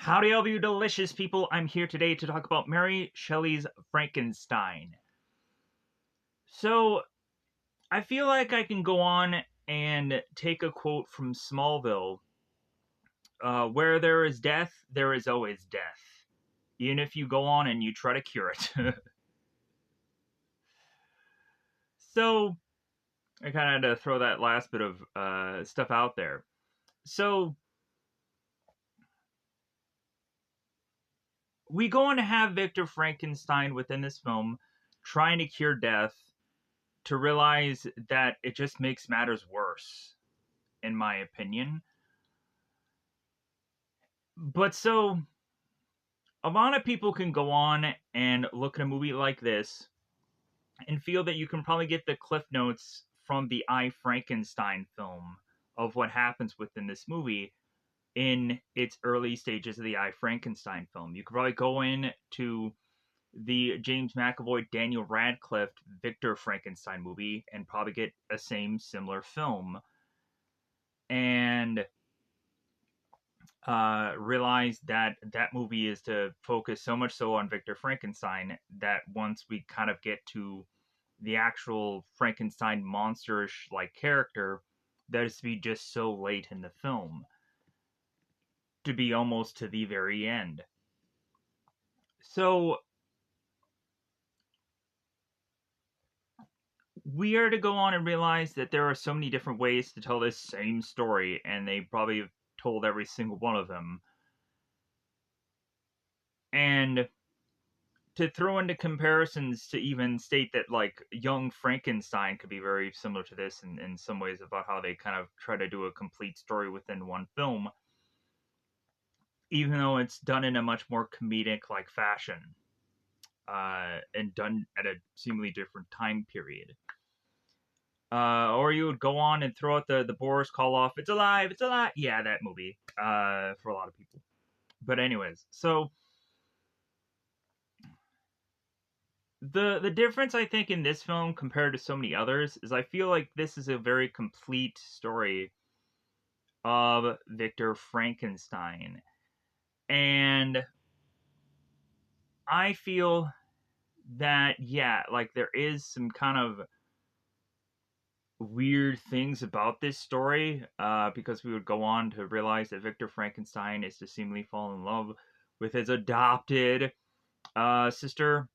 Howdy, all of you delicious people. I'm here today to talk about Mary Shelley's Frankenstein. So, I feel like I can go on and take a quote from Smallville. Where there is death, there is always death. Even if you go on and you try to cure it. So, I kind of had to throw that last bit of stuff out there. So, we go on to have Victor Frankenstein within this film trying to cure death to realize that it just makes matters worse, in my opinion. But so, a lot of people can go on and look at a movie like this and feel that you can probably get the cliff notes from the I Frankenstein film of what happens within this movie in its early stages of the I Frankenstein film. You could probably go in to the James McAvoy, Daniel Radcliffe, Victor Frankenstein movie and probably get a same similar film. And realized that that movie is to focus so much so on Victor Frankenstein that once we kind of get to the actual Frankenstein monsterish like character, that is to be just so late in the film, to be almost to the very end. So we are to go on and realize that there are so many different ways to tell this same story, and they probably have told every single one of them. And to throw into comparisons to even state that like Young Frankenstein could be very similar to this in some ways about how they kind of try to do a complete story within one film, even though it's done in a much more comedic like fashion, and done at a seemingly different time period. Or you would go on and throw out the Boris Karloff, it's alive, it's alive. Yeah, that movie, for a lot of people. But anyways, so the difference I think in this film compared to so many others is I feel like this is a very complete story of Victor Frankenstein. And I feel that yeah, like there is some kind of weird things about this story, because we would go on to realize that Victor Frankenstein is to seemingly fall in love with his adopted sister.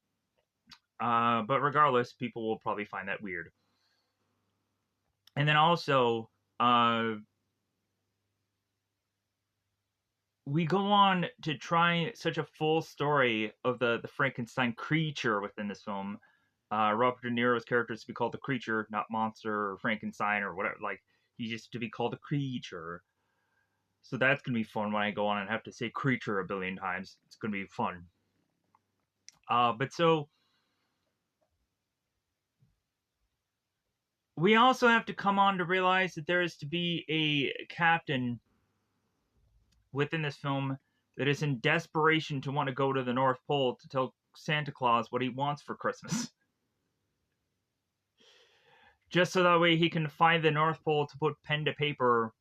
But regardless, people will probably find that weird. And then also, we go on to try such a full story of the Frankenstein creature within this film. Robert De Niro's character is to be called the creature, not monster or Frankenstein or whatever. Like, he's just to be called a creature. So that's going to be fun when I go on and have to say creature a billion times. It's going to be fun. But so, we also have to come on to realize that there is to be a captain within this film that is in desperation to want to go to the North Pole to tell Santa Claus what he wants for Christmas. Just so that way he can find the North Pole to put pen to paper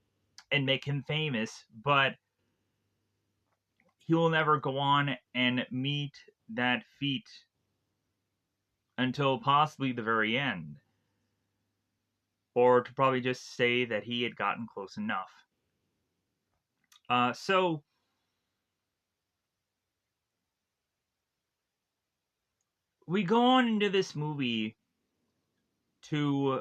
and make him famous, but he will never go on and meet that feat until possibly the very end. Or to probably just say that he had gotten close enough. So we go on into this movie to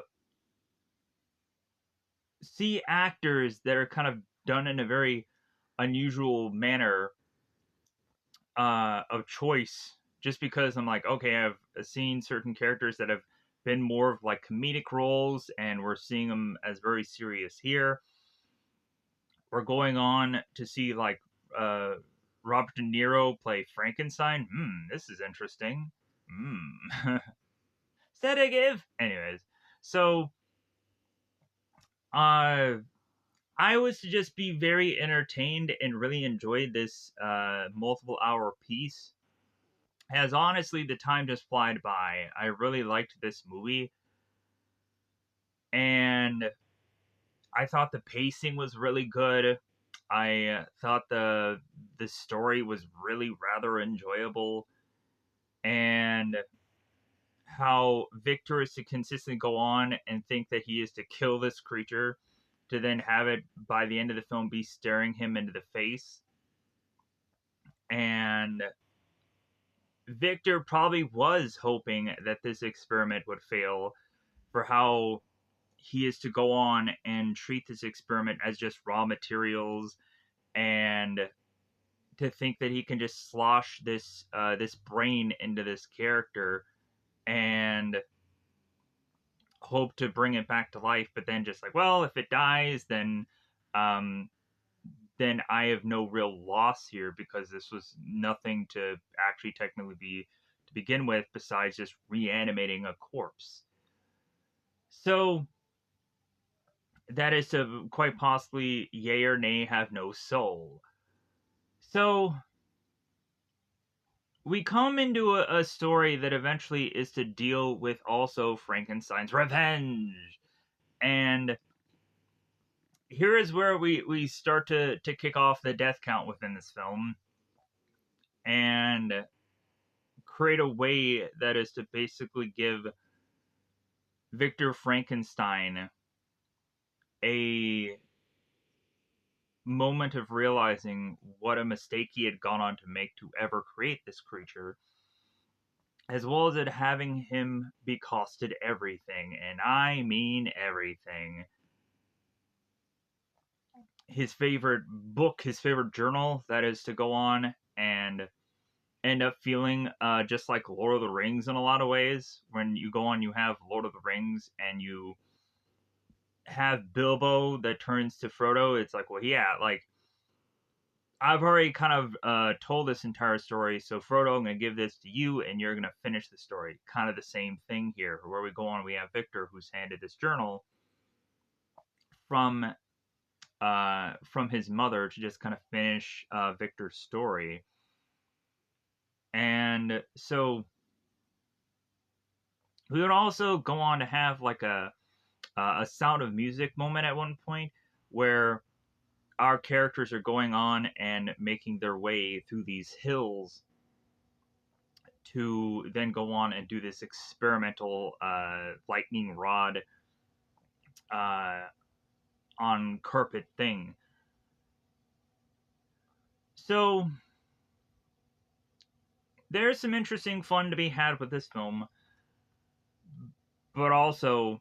see actors that are kind of done in a very unusual manner of choice, just because I'm like, okay, I've seen certain characters that have been more of like comedic roles, and we're seeing them as very serious here. We're going on to see like Robert De Niro play Frankenstein. This is interesting. Sedative. Anyways, so uh, I was to just be very entertained and really enjoyed this multiple hour piece. As honestly, the time just flied by. I really liked this movie, and I thought the pacing was really good. I thought the story was really rather enjoyable, and how Victor is to consistently go on and think that he is to kill this creature, to then have it by the end of the film be staring him into the face. And Victor probably was hoping that this experiment would fail, for how he is to go on and treat this experiment as just raw materials, and to think that he can just slosh this brain into this character and hope to bring it back to life, but then just like, well, if it dies, um then I have no real loss here, because this was nothing to actually technically be to begin with besides just reanimating a corpse. So that is to quite possibly, yay or nay, have no soul. So we come into a story that eventually is to deal with also Frankenstein's revenge. And here is where we start to kick off the death count within this film, and create a way that is to basically give Victor Frankenstein a moment of realizing what a mistake he had gone on to make to ever create this creature, as well as it having him be costed everything, and I mean everything. His favorite book, his favorite journal, that is to go on and end up feeling just like Lord of the Rings in a lot of ways. When you go on, you have Lord of the Rings, and you have Bilbo that turns to Frodo. It's like, well, yeah, like, I've already kind of told this entire story, so Frodo, I'm going to give this to you, and you're going to finish the story. Kind of the same thing here, where we go on, we have Victor, who's handed this journal from his mother to just kind of finish Victor's story. And so we would also go on to have like a Sound of Music moment at one point, where our characters are going on and making their way through these hills to then go on and do this experimental lightning rod uh, on carpet thing. So there's some interesting fun to be had with this film, but also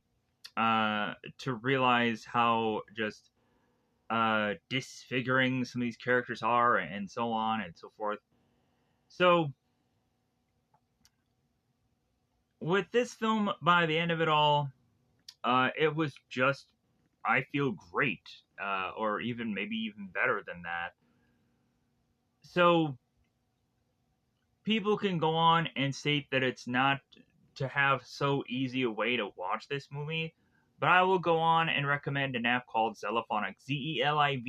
to realize how just disfiguring some of these characters are, and so on and so forth. So with this film, by the end of it all, it was just, I feel, great, or even maybe even better than that. So people can go on and state that it's not to have so easy a way to watch this movie, but I will go on and recommend an app called Zelifonic, Zelivonic.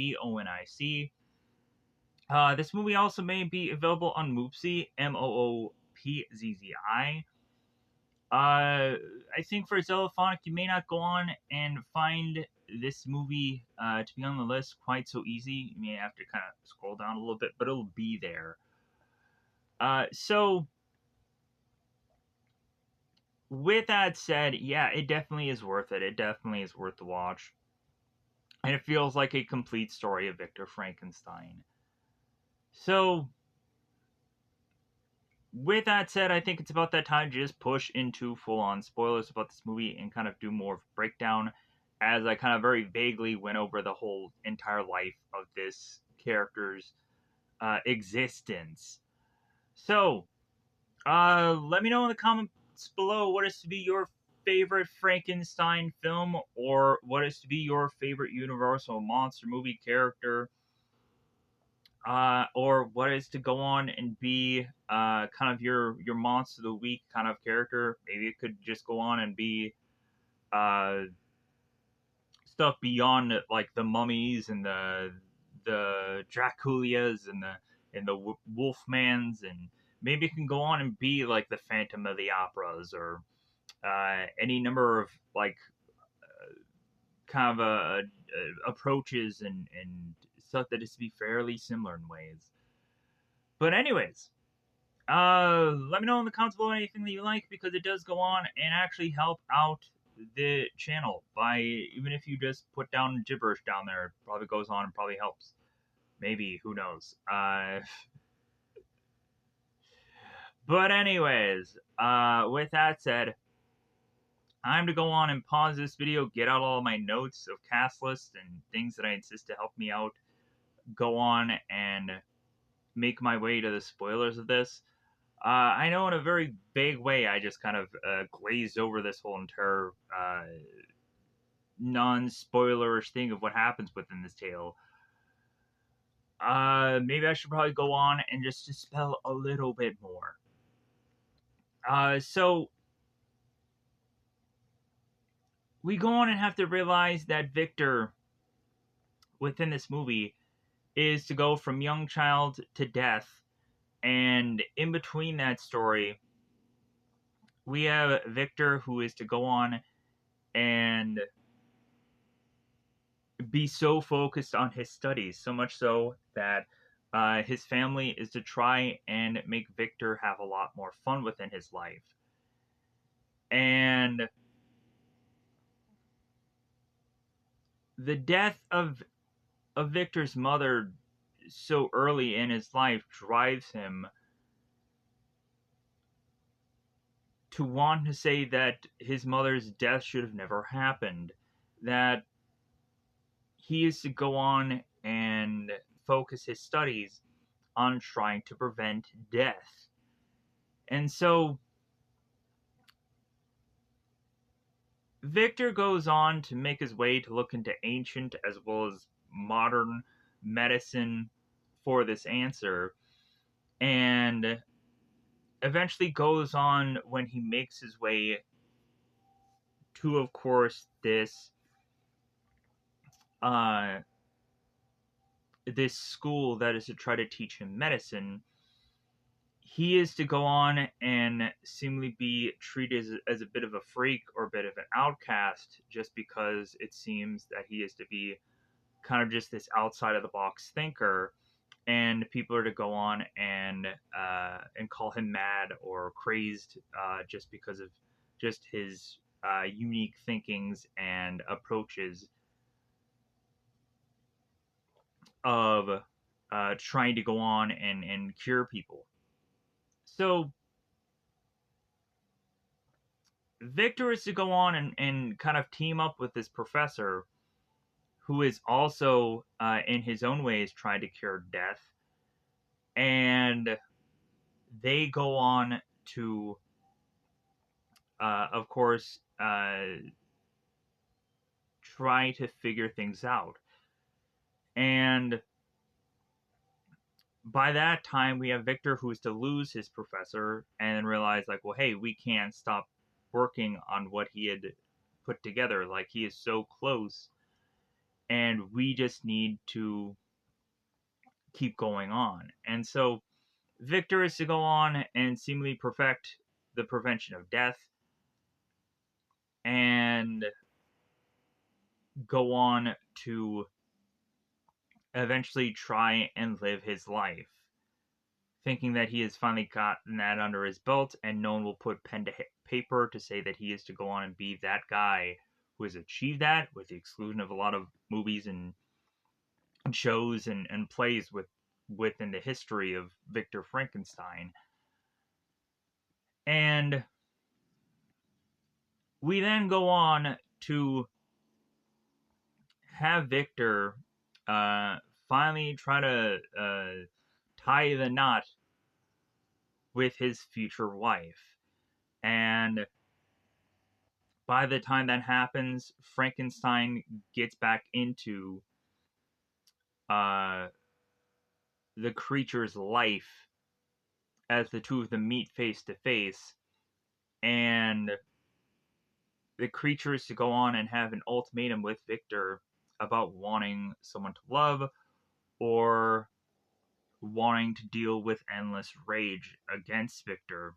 This movie also may be available on Moopzy, Moopzzi. I think for Zelifonic, you may not go on and find this movie to be on the list quite so easy. You may have to kind of scroll down a little bit, but it'll be there. So with that said, yeah, it definitely is worth it. It definitely is worth the watch. And it feels like a complete story of Victor Frankenstein. So, with that said, I think it's about that time to just push into full on spoilers about this movie and kind of do more of a breakdown, as I kind of very vaguely went over the whole entire life of this character's existence. So, let me know in the comments below what is to be your favorite Frankenstein film, or what is to be your favorite Universal monster movie character, or what is to go on and be kind of your monster of the week kind of character. Maybe it could just go on and be uh, stuff beyond like the mummies and the Draculias and the Wolfmans, and maybe it can go on and be like the Phantom of the Operas, or any number of like kind of approaches and stuff that is to be fairly similar in ways. But anyways, let me know in the comments below anything that you like, because it does go on and actually help out the channel by, even if you just put down gibberish down there, it probably goes on and probably helps. Maybe, who knows? But anyways, with that said, I'm to go on and pause this video, get out all my notes of cast lists and things that I insist to help me out, go on and make my way to the spoilers of this. I know in a very vague way I just kind of glazed over this whole entire non-spoilerish thing of what happens within this tale. Maybe I should probably go on and just dispel a little bit more. So we go on and have to realize that Victor within this movie is to go from young child to death, and in between that story we have Victor who is to go on and be so focused on his studies, so much so that his family is to try and make Victor have a lot more fun within his life. And the death of Victor's mother so early in his life drives him to want to say that his mother's death should have never happened, that he is to go on and focus his studies on trying to prevent death. And so Victor goes on to make his way to look into ancient as well as modern medicine for this answer, and eventually goes on when he makes his way to, of course, uh, this school that is to try to teach him medicine. He is to go on and seemingly be treated as a bit of a freak or a bit of an outcast, just because it seems that he is to be kind of just this outside of the box thinker, and people are to go on and call him mad or crazed, just because of just his unique thinkings and approaches of trying to go on and cure people. So Victor is to go on and kind of team up with this professor who is also, in his own ways, trying to cure death. And they go on to, of course, try to figure things out. And by that time, we have Victor who is to lose his professor and realize, like, well, hey, we can't stop working on what he had put together. Like, he is so close, and we just need to keep going on. And so Victor is to go on and seemingly perfect the prevention of death and go on to eventually try and live his life, thinking that he has finally gotten that under his belt and no one will put pen to paper to say that he is to go on and be that guy who has achieved that, with the exclusion of a lot of movies and shows and plays within the history of Victor Frankenstein. And we then go on to have Victor finally try to tie the knot with his future wife. And by the time that happens, Frankenstein gets back into uh, the creature's life as the two of them meet face to face. And the creature is to go on and have an ultimatum with Victor about wanting someone to love or wanting to deal with endless rage against Victor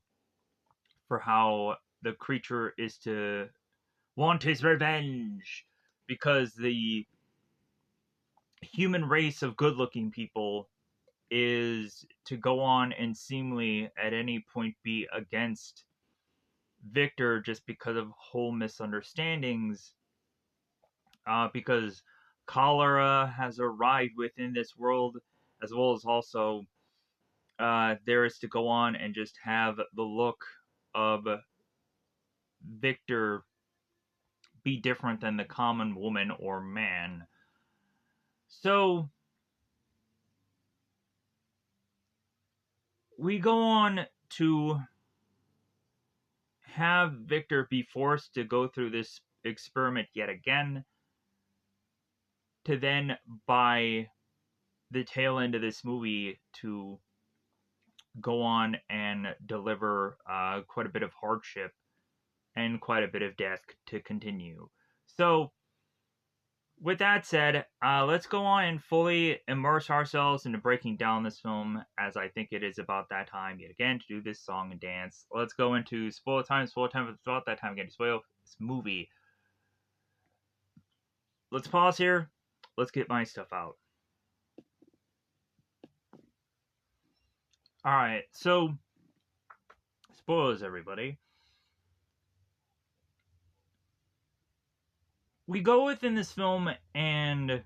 for how the creature is to want his revenge, because the human race of good looking people is to go on and seemingly at any point be against Victor just because of whole misunderstandings, because cholera has arrived within this world, as well as also there is to go on and just have the look of Victor be different than the common woman or man. So we go on to have Victor be forced to go through this experiment yet again, to then, by the tail end of this movie, to go on and deliver quite a bit of hardship and quite a bit of death to continue. So, with that said, let's go on and fully immerse ourselves into breaking down this film, as I think it is about that time yet again to do this song and dance. Let's go into spoiler time. Spoiler time is about that time again to spoil this movie. Let's pause here. Let's get my stuff out. Alright, so spoilers, everybody. We go within this film, and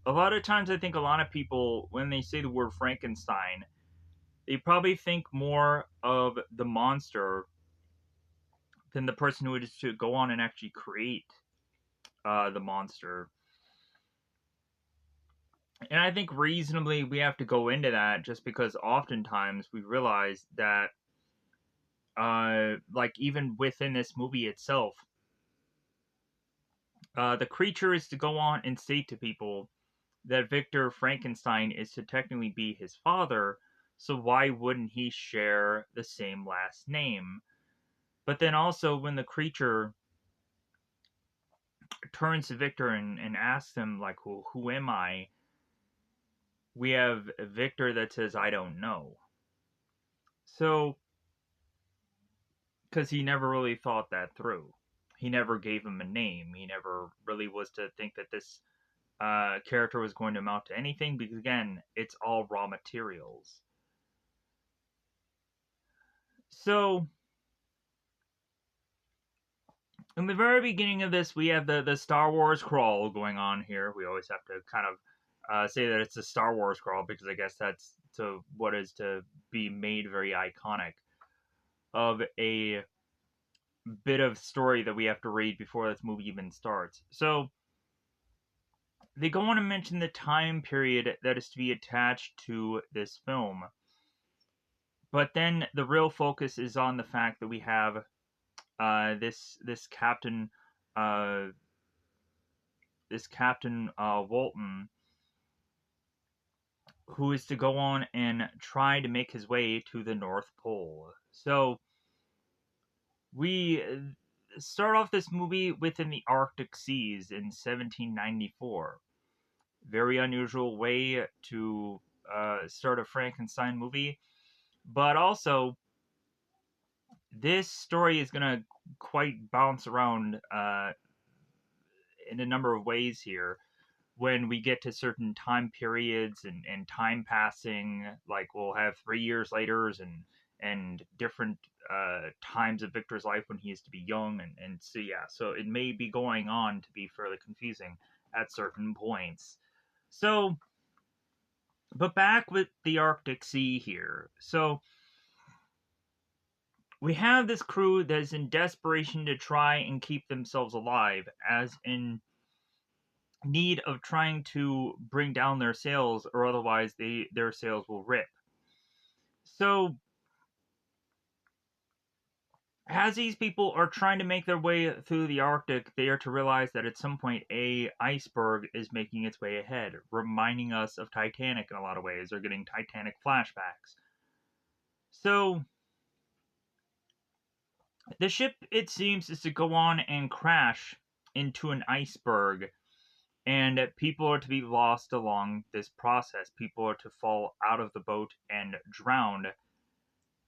a lot of times I think a lot of people, when they say the word Frankenstein, they probably think more of the monster than the person who is to go on and actually create the monster. And I think reasonably we have to go into that, just because oftentimes we realize that, like, even within this movie itself, the creature is to go on and state to people that Victor Frankenstein is to technically be his father, so why wouldn't he share the same last name? But then also, when the creature turns to Victor and asks him, like, who am I? We have Victor that says, I don't know. So, because he never really thought that through. He never gave him a name. He never really was to think that this character was going to amount to anything, because again, it's all raw materials. So, in the very beginning of this, we have the Star Wars crawl going on here. We always have to kind of say that it's a Star Wars crawl, because I guess that's to what is to be made very iconic of a bit of story that we have to read before this movie even starts. So they go on to mention the time period that is to be attached to this film. But then the real focus is on the fact that we have this captain, uh, Walton, who is to go on and try to make his way to the North Pole. So we start off this movie within the Arctic seas in 1794. Very unusual way to start a Frankenstein movie, but also this story is going to quite bounce around in a number of ways here when we get to certain time periods and time passing. Like, we'll have 3 years later and different times of Victor's life when he is to be young, and so yeah, so it may be going on to be fairly confusing at certain points. So, but back with the Arctic Sea here. So we have this crew that is in desperation to try and keep themselves alive, as in need of trying to bring down their sails, or otherwise their sails will rip. So as these people are trying to make their way through the Arctic, they are to realize that at some point a iceberg is making its way ahead, reminding us of Titanic in a lot of ways. They're getting Titanic flashbacks. So the ship, it seems, is to go on and crash into an iceberg, and people are to be lost along this process. People are to fall out of the boat and drown,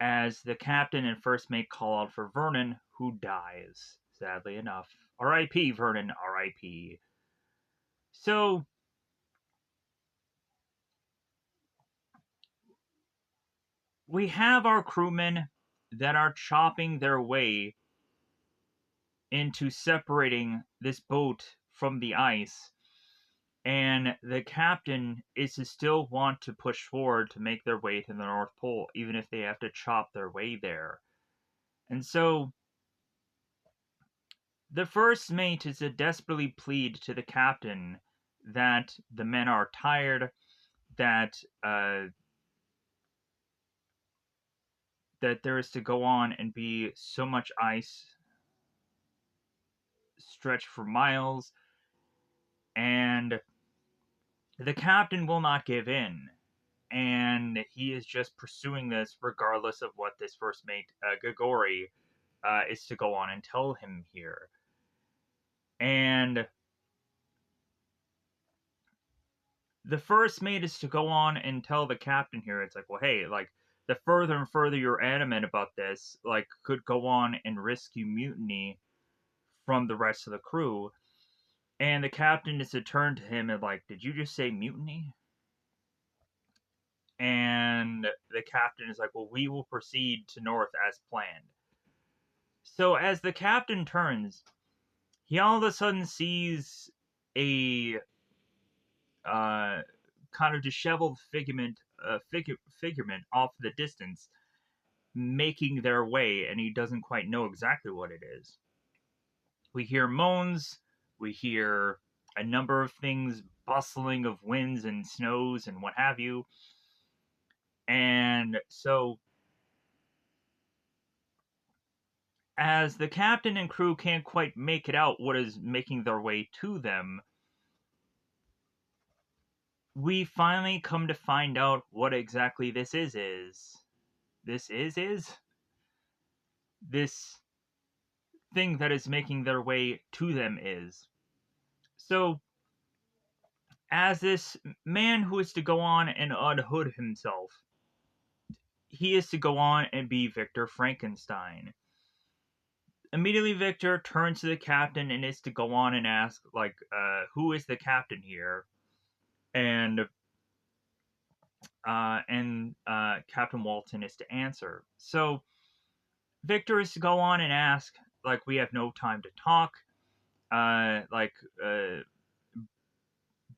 as the captain and first mate call out for Vernon, who dies, sadly enough. R.I.P. Vernon, R.I.P. So we have our crewmen that are chopping their way into separating this boat from the ice, and the captain is to still want to push forward to make their way to the North Pole, even if they have to chop their way there. And so the first mate is to desperately plead to the captain that the men are tired, that that there is to go on and be so much ice stretched for miles, and the captain will not give in. And he is just pursuing this regardless of what this first mate, Gagori, is to go on and tell him here. And the first mate is to go on and tell the captain here, it's like, well, hey, like, the further and further you're adamant about this, like, could go on and risk you mutiny from the rest of the crew. And the captain is to turn to him and, like, did you just say mutiny? And the captain is like, well, we will proceed to north as planned. So as the captain turns, he all of a sudden sees a kind of disheveled figurement off in the distance making their way, and he doesn't quite know exactly what it is. We hear moans, we hear a number of things bustling of winds and snows and what have you. And so as the captain and crew can't quite make it out what is making their way to them, we finally come to find out what exactly this is. This thing that is making their way to them is. So, as this man who is to go on and unhood himself, he is to go on and be Victor Frankenstein. Immediately, Victor turns to the captain and is to go on and ask, like, who is the captain here? And Captain Walton is to answer. So Victor is to go on and ask, like, we have no time to talk. Like,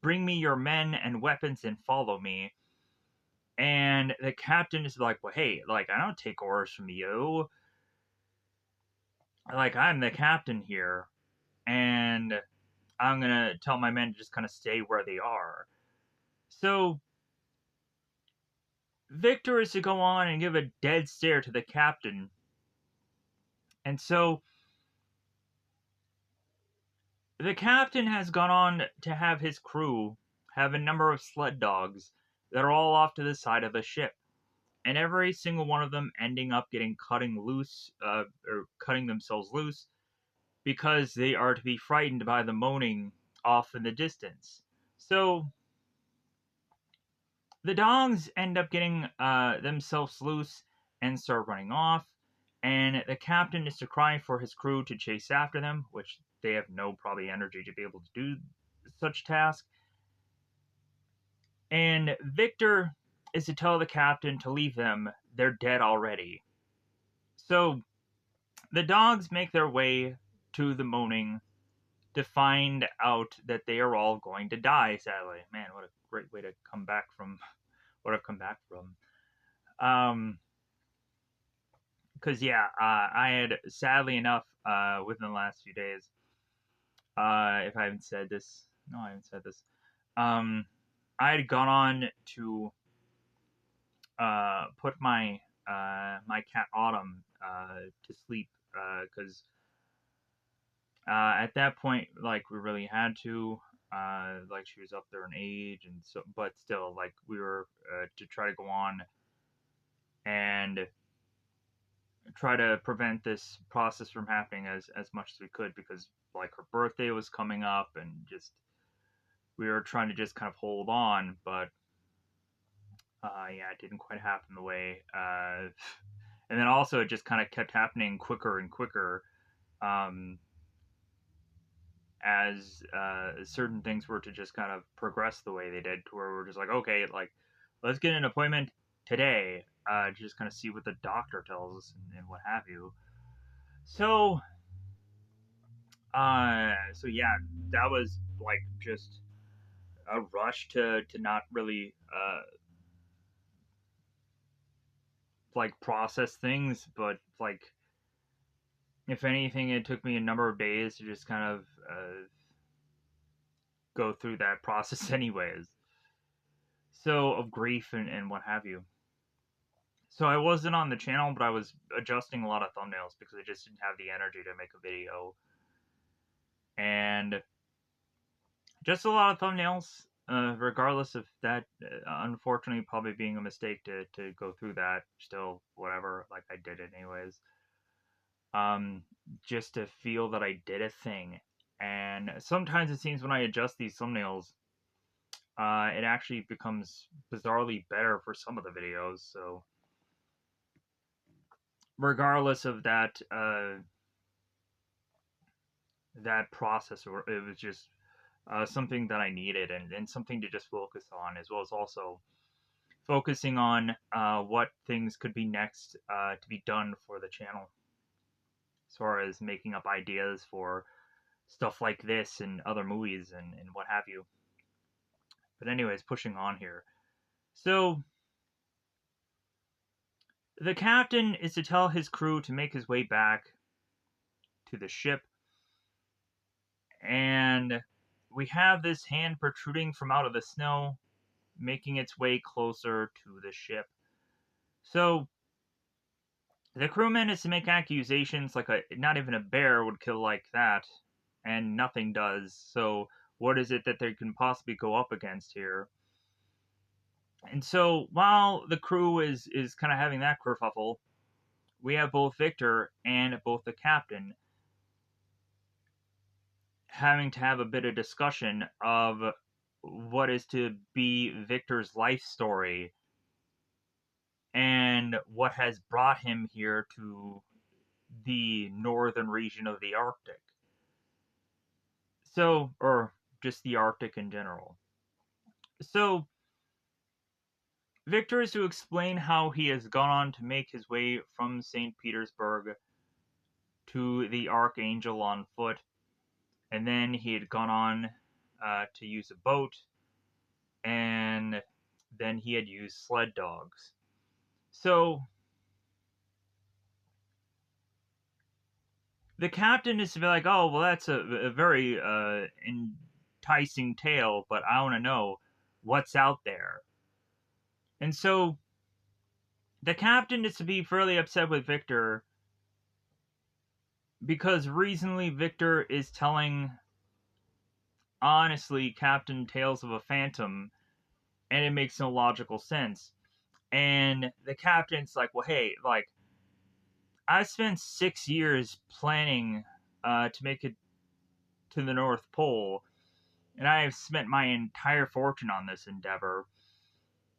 bring me your men and weapons and follow me. And the captain is like, well, hey, like, I don't take orders from you. Like, I'm the captain here. And I'm going to tell my men to just kind of stay where they are. So Victor is to go on and give a dead stare to the captain. And so the captain has gone on to have his crew have a number of sled dogs that are all off to the side of the ship. And every single one of them ending up cutting loose, or cutting themselves loose, because they are to be frightened by the moaning off in the distance. So the dogs end up getting themselves loose and start running off, and the captain is to cry for his crew to chase after them, which they have no probably energy to be able to do such task. And Victor is to tell the captain to leave them, they're dead already. So the dogs make their way to the moaning to find out that they are all going to die, sadly. Man, what a great way to come back from what I've come back from. Because yeah, I had sadly enough within the last few days. If I haven't said this, no, I haven't said this. I had gone on to put my cat Autumn to sleep because at that point, like we really had to. Like she was up there in age, and so, but still, like we were to try to go on and try to prevent this process from happening as much as we could because like her birthday was coming up and just we were trying to just kind of hold on, but yeah, it didn't quite happen the way. And then also it just kind of kept happening quicker and quicker um, as certain things were to just kind of progress the way they did, to where we're just like, okay, like let's get an appointment today. to just kind of see what the doctor tells us and what have you. So, so yeah, that was like just a rush to not really like process things, but like if anything, it took me a number of days to just kind of go through that process, anyways. So of grief and what have you. So I wasn't on the channel, but I was adjusting a lot of thumbnails because I just didn't have the energy to make a video, and just a lot of thumbnails. Regardless of that, unfortunately, probably being a mistake to go through that. Still, whatever. Like I did it anyways. Um, just to feel that I did a thing. And sometimes it seems when I adjust these thumbnails, it actually becomes bizarrely better for some of the videos. So regardless of that process, or it was just something that I needed, and something to just focus on, as well as also focusing on what things could be next to be done for the channel, as far as making up ideas for stuff like this and other movies and what have you. But anyways, pushing on here. So the captain is to tell his crew to make his way back to the ship, and we have this hand protruding from out of the snow, making its way closer to the ship. So the crewman is to make accusations like not even a bear would kill like that, and nothing does. So what is it that they can possibly go up against here? And so while the crew is kind of having that kerfuffle, we have both Victor and both the captain having to have a bit of discussion of what is to be Victor's life story and what has brought him here to the northern region of the Arctic. So, or just the Arctic in general. So, Victor is to explain how he has gone on to make his way from St. Petersburg to the Archangel on foot, and then he had gone on to use a boat, and then he had used sled dogs. So, the captain is to be like, oh, well, that's a very enticing tale, but I want to know what's out there. And so the captain is to be fairly upset with Victor because recently Victor is telling, honestly, Captain tales of a phantom, and it makes no logical sense. And the captain's like, well, hey, like, I spent 6 years planning to make it to the North Pole, and I have spent my entire fortune on this endeavor,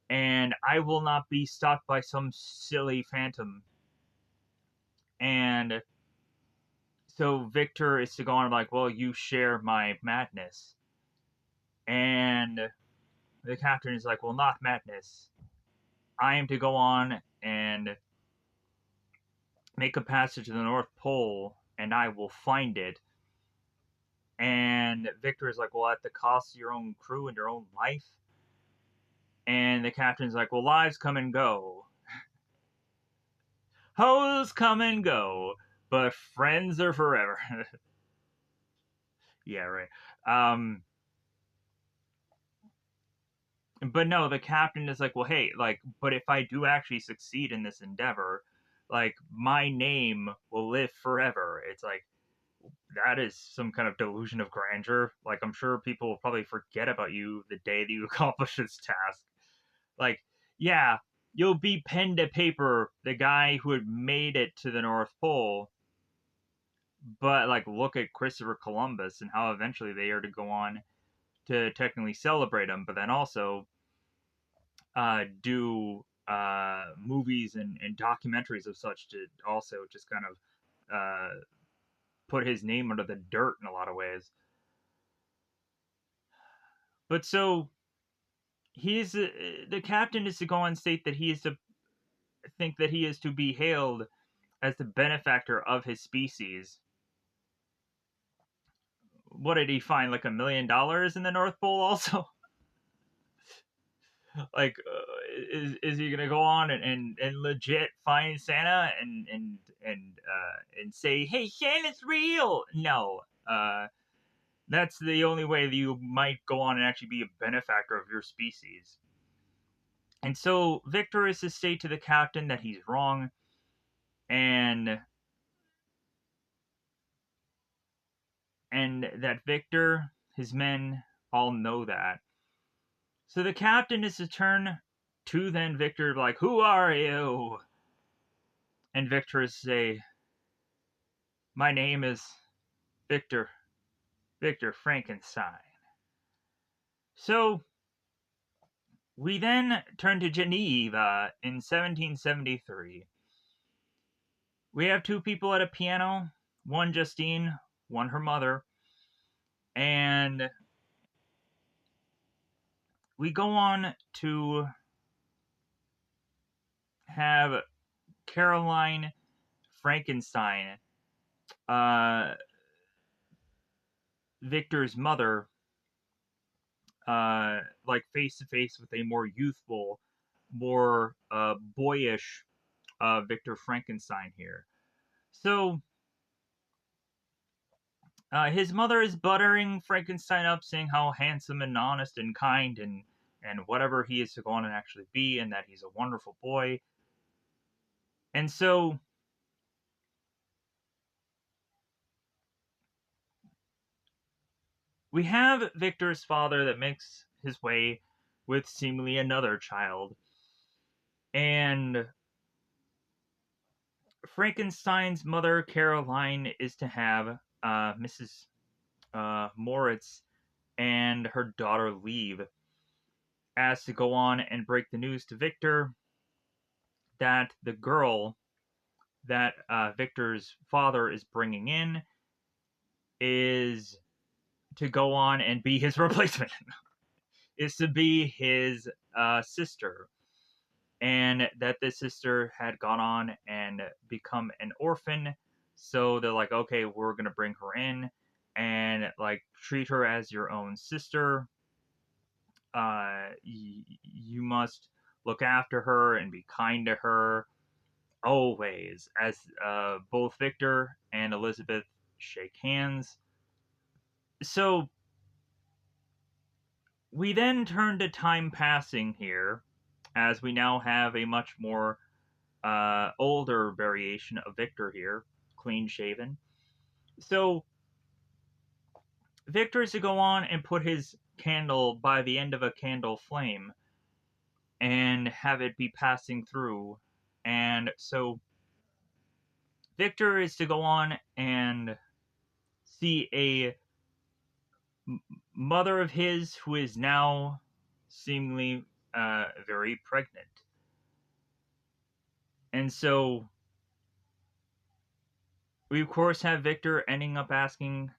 and I will not be stopped by some silly phantom. And so Victor is to go on like, well, you share my madness. And the captain is like, well, not madness. I am to go on and make a passage to the North Pole, and I will find it. And Victor is like, well, at the cost of your own crew and your own life. And the captain's like, well, lives come and go. Hoes come and go, but friends are forever. Yeah, right. But no, the captain is like, well, hey, like, but if I do actually succeed in this endeavor, like, my name will live forever. It's like, that is some kind of delusion of grandeur. Like, I'm sure people will probably forget about you the day that you accomplish this task. Like, yeah, you'll be pen to paper the guy who had made it to the North Pole, but, like, look at Christopher Columbus and how eventually they are to go on to technically celebrate him, but then also do movies and documentaries of such to also just kind of put his name under the dirt in a lot of ways. But so he's the captain is to go and state that he is to think that he is to be hailed as the benefactor of his species. What did he find? Like $1 million in the North Pole, also? Like, is he gonna go on and legit find Santa and say, "Hey, Santa's real"? No. That's the only way that you might go on and actually be a benefactor of your species. And so Victor is to state to the captain that he's wrong, and that Victor, his men, all know that. So the captain is to turn to then Victor, like, "Who are you?" And Victor is to say, "My name is Victor Frankenstein." So we then turn to Geneva in 1773. We have two people at a piano, one Justine, one her mother, and we go on to have Caroline Frankenstein, uh, Victor's mother, like face to face with a more youthful, more boyish Victor Frankenstein here. So his mother is buttering Frankenstein up, saying how handsome and honest and kind and whatever he is to go on and actually be, and that he's a wonderful boy. And so we have Victor's father that makes his way with seemingly another child. And Frankenstein's mother, Caroline, is to have Mrs. Moritz and her daughter leave, as to go on and break the news to Victor that the girl that Victor's father is bringing in is to go on and be his replacement, is to be his sister, and that the sister had gone on and become an orphan. So they're like, okay, we're gonna bring her in and like treat her as your own sister. You must look after her and be kind to her always. As both Victor and Elizabeth shake hands. So we then turn to time passing here, as we now have a much more older variation of Victor here, clean shaven. So Victor is to go on and put his candle by the end of a candle flame and have it be passing through. And so Victor is to go on and see a mother of his who is now seemingly very pregnant. And so we, of course, have Victor ending up asking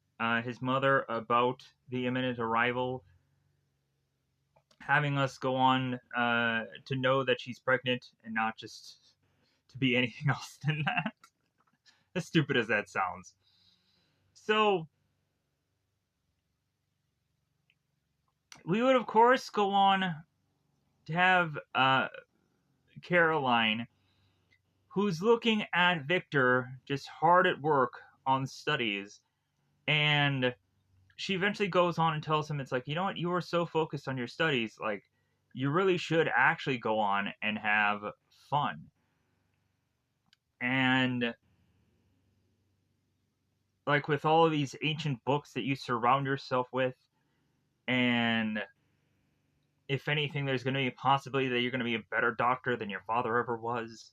his mother about the imminent arrival, having us go on to know that she's pregnant and not just to be anything else than that. As stupid as that sounds. So we would, of course, go on to have Caroline, who's looking at Victor just hard at work on studies, and she eventually goes on and tells him, it's like, you know what, you are so focused on your studies, like, you really should actually go on and have fun. And like with all of these ancient books that you surround yourself with, and if anything, there's going to be a possibility that you're going to be a better doctor than your father ever was.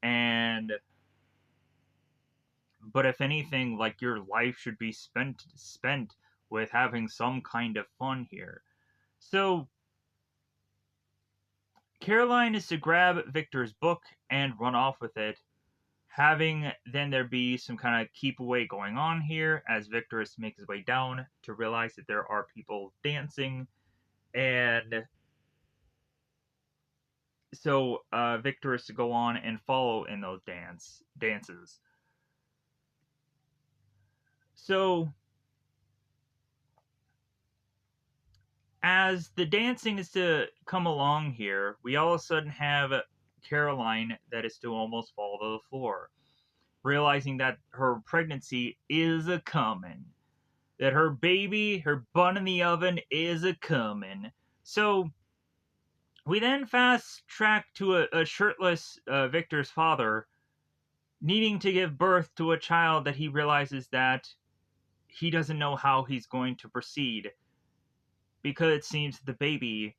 And but if anything, like, your life should be spent with having some kind of fun here. So Caroline is to grab Victor's book and run off with it, having then there be some kind of keep away going on here, as Victor is to make his way down to realize that there are people dancing, and So Victor is to go on and follow in those dances. So as the dancing is to come along here, we all of a sudden have Caroline that is to almost fall to the floor, realizing that her pregnancy is a coming, that her baby, her bun in the oven is a coming. So we then fast track to a shirtless Victor's father needing to give birth to a child that he realizes that he doesn't know how he's going to proceed, because it seems the baby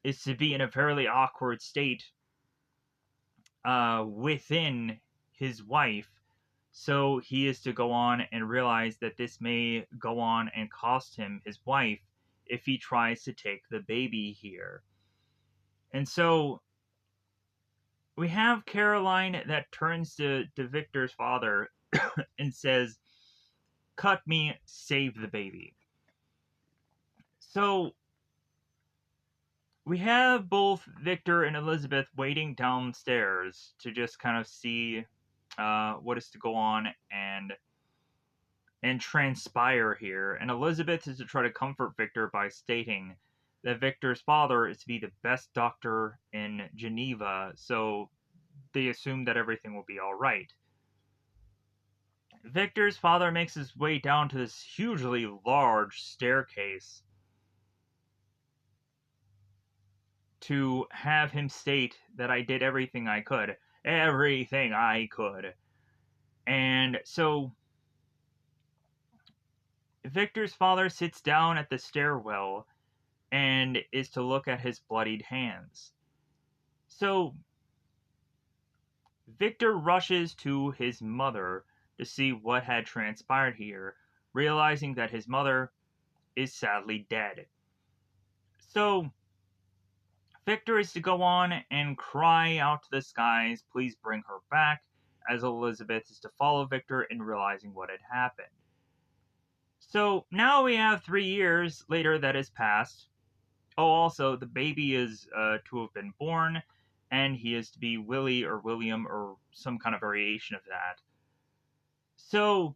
is to be in a fairly awkward state within his wife. So he is to go on and realize that this may go on and cost him his wife if he tries to take the baby here. And so we have Caroline that turns to Victor's father and says, "Cut me, save the baby." So we have both Victor and Elizabeth waiting downstairs to just kind of see what is to go on and transpire here. And Elizabeth is to try to comfort Victor by stating that Victor's father is to be the best doctor in Geneva, so they assume that everything will be all right. Victor's father makes his way down to this hugely large staircase to have him state that I did everything I could. Everything I could. And so Victor's father sits down at the stairwell and is to look at his bloodied hands. So Victor rushes to his mother to see what had transpired here, realizing that his mother is sadly dead. So Victor is to go on and cry out to the skies, "Please bring her back," as Elizabeth is to follow Victor in realizing what had happened. So now we have 3 years later that has passed. Oh, also, the baby is to have been born, and he is to be Willie or William or some kind of variation of that. So,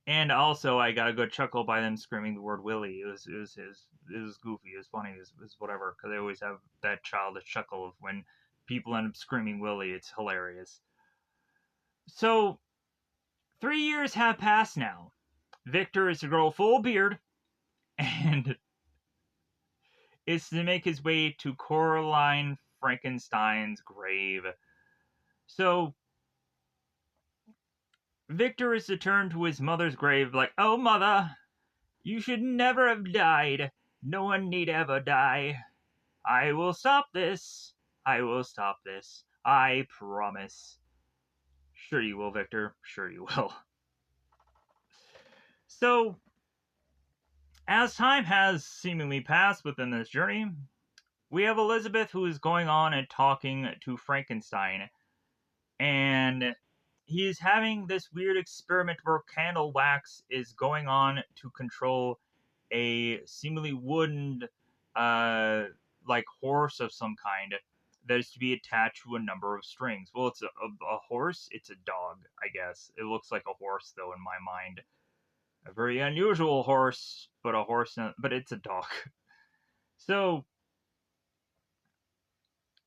and also, I got a good chuckle by them screaming the word Willie. It was goofy, it was funny, it was whatever, because they always have that childish chuckle of when people end up screaming Willie. It's hilarious. So, 3 years have passed now. Victor is to grow a full beard and is to make his way to Coraline Frankenstein's grave. So, Victor is to turn to his mother's grave like, "Oh, mother, you should never have died. No one need ever die. I will stop this. I will stop this. I promise." Sure you will, Victor. Sure you will. So, as time has seemingly passed within this journey, we have Elizabeth who is going on and talking to Frankenstein, and he is having this weird experiment where candle wax is going on to control a seemingly wooden, uh, like horse of some kind that is to be attached to a number of strings. Well, it's a horse. It's a dog, I guess. It looks like a horse, though, in my mind. A very unusual horse, but a horse, but it's a dog. So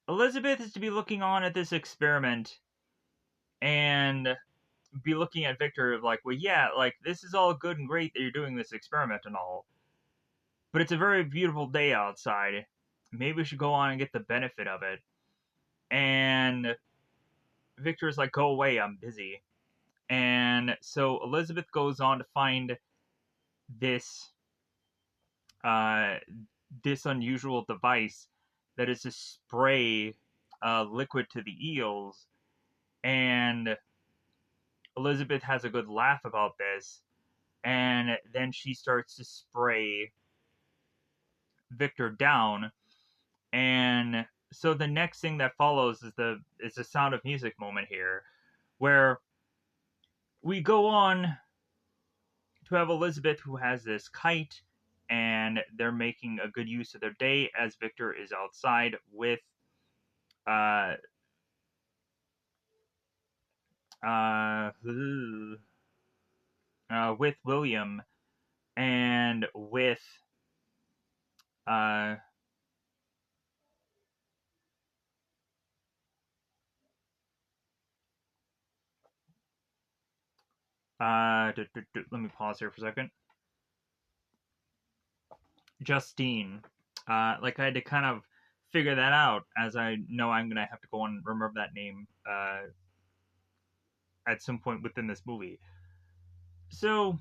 Elizabeth is to be looking on at this experiment and be looking at Victor like, "Well, yeah, like this is all good and great that you're doing this experiment and all, but it's a very beautiful day outside. Maybe we should go on and get the benefit of it." And Victor's like, "Go away, I'm busy." And so Elizabeth goes on to find this uh, this unusual device that is to spray liquid to the eels. And Elizabeth has a good laugh about this, and then she starts to spray Victor down. And so the next thing that follows is the Sound of Music moment here, where we go on to have Elizabeth who has this kite and they're making a good use of their day as Victor is outside uh, uh, with William and with uh, let me pause here for a second. Justine. Like I had to kind of figure that out, as I know I'm gonna have to go and remember that name at some point within this movie. So,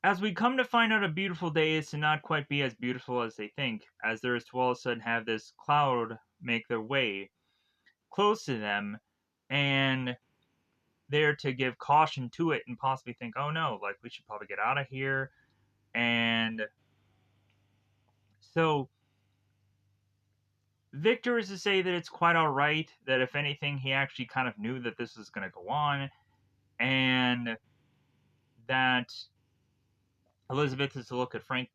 as we come to find out, a beautiful day is to not quite be as beautiful as they think, as there is to all of a sudden have this cloud make their way close to them, and they're to give caution to it and possibly think, oh no, like we should probably get out of here. And so Victor is to say that it's quite all right, that if anything, he actually kind of knew that this was going to go on, and that Elizabeth is to look at Frank,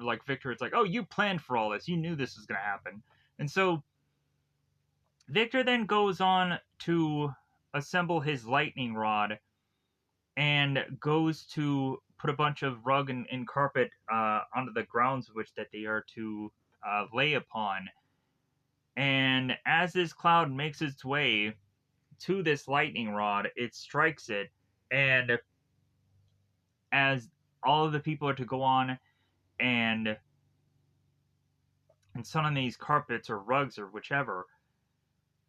like Victor. It's like, oh, you planned for all this. You knew this was going to happen. And so Victor then goes on to assemble his lightning rod and goes to put a bunch of rug and carpet onto the grounds of which that they are to lay upon. And as this cloud makes its way to this lightning rod, it strikes it, and as all of the people are to go on and sit on these carpets or rugs or whichever,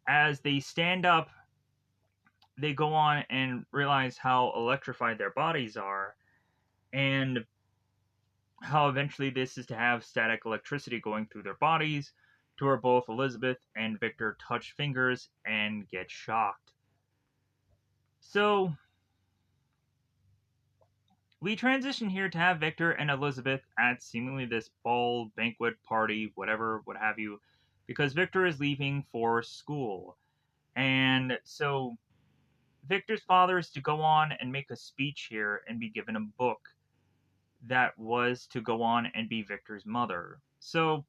as they stand up, they go on and realize how electrified their bodies are, and how eventually this is to have static electricity going through their bodies, to where both Elizabeth and Victor touch fingers and get shocked. So we transition here to have Victor and Elizabeth at seemingly this ball, banquet, party, whatever, what have you, because Victor is leaving for school. And so Victor's father is to go on and make a speech here and be given a book that was to go on and be Victor's mother. So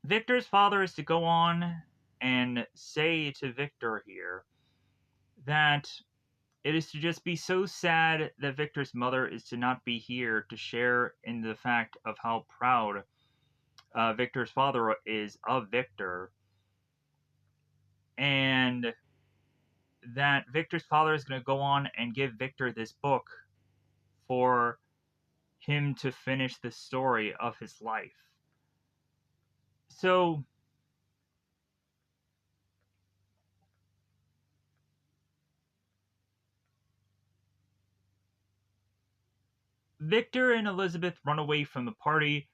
Victor's father is to go on and say to Victor here that it is to just be so sad that Victor's mother is to not be here to share in the fact of how proud Victor's father is of Victor, and that Victor's father is going to go on and give Victor this book for him to finish the story of his life. So Victor and Elizabeth run away from the party,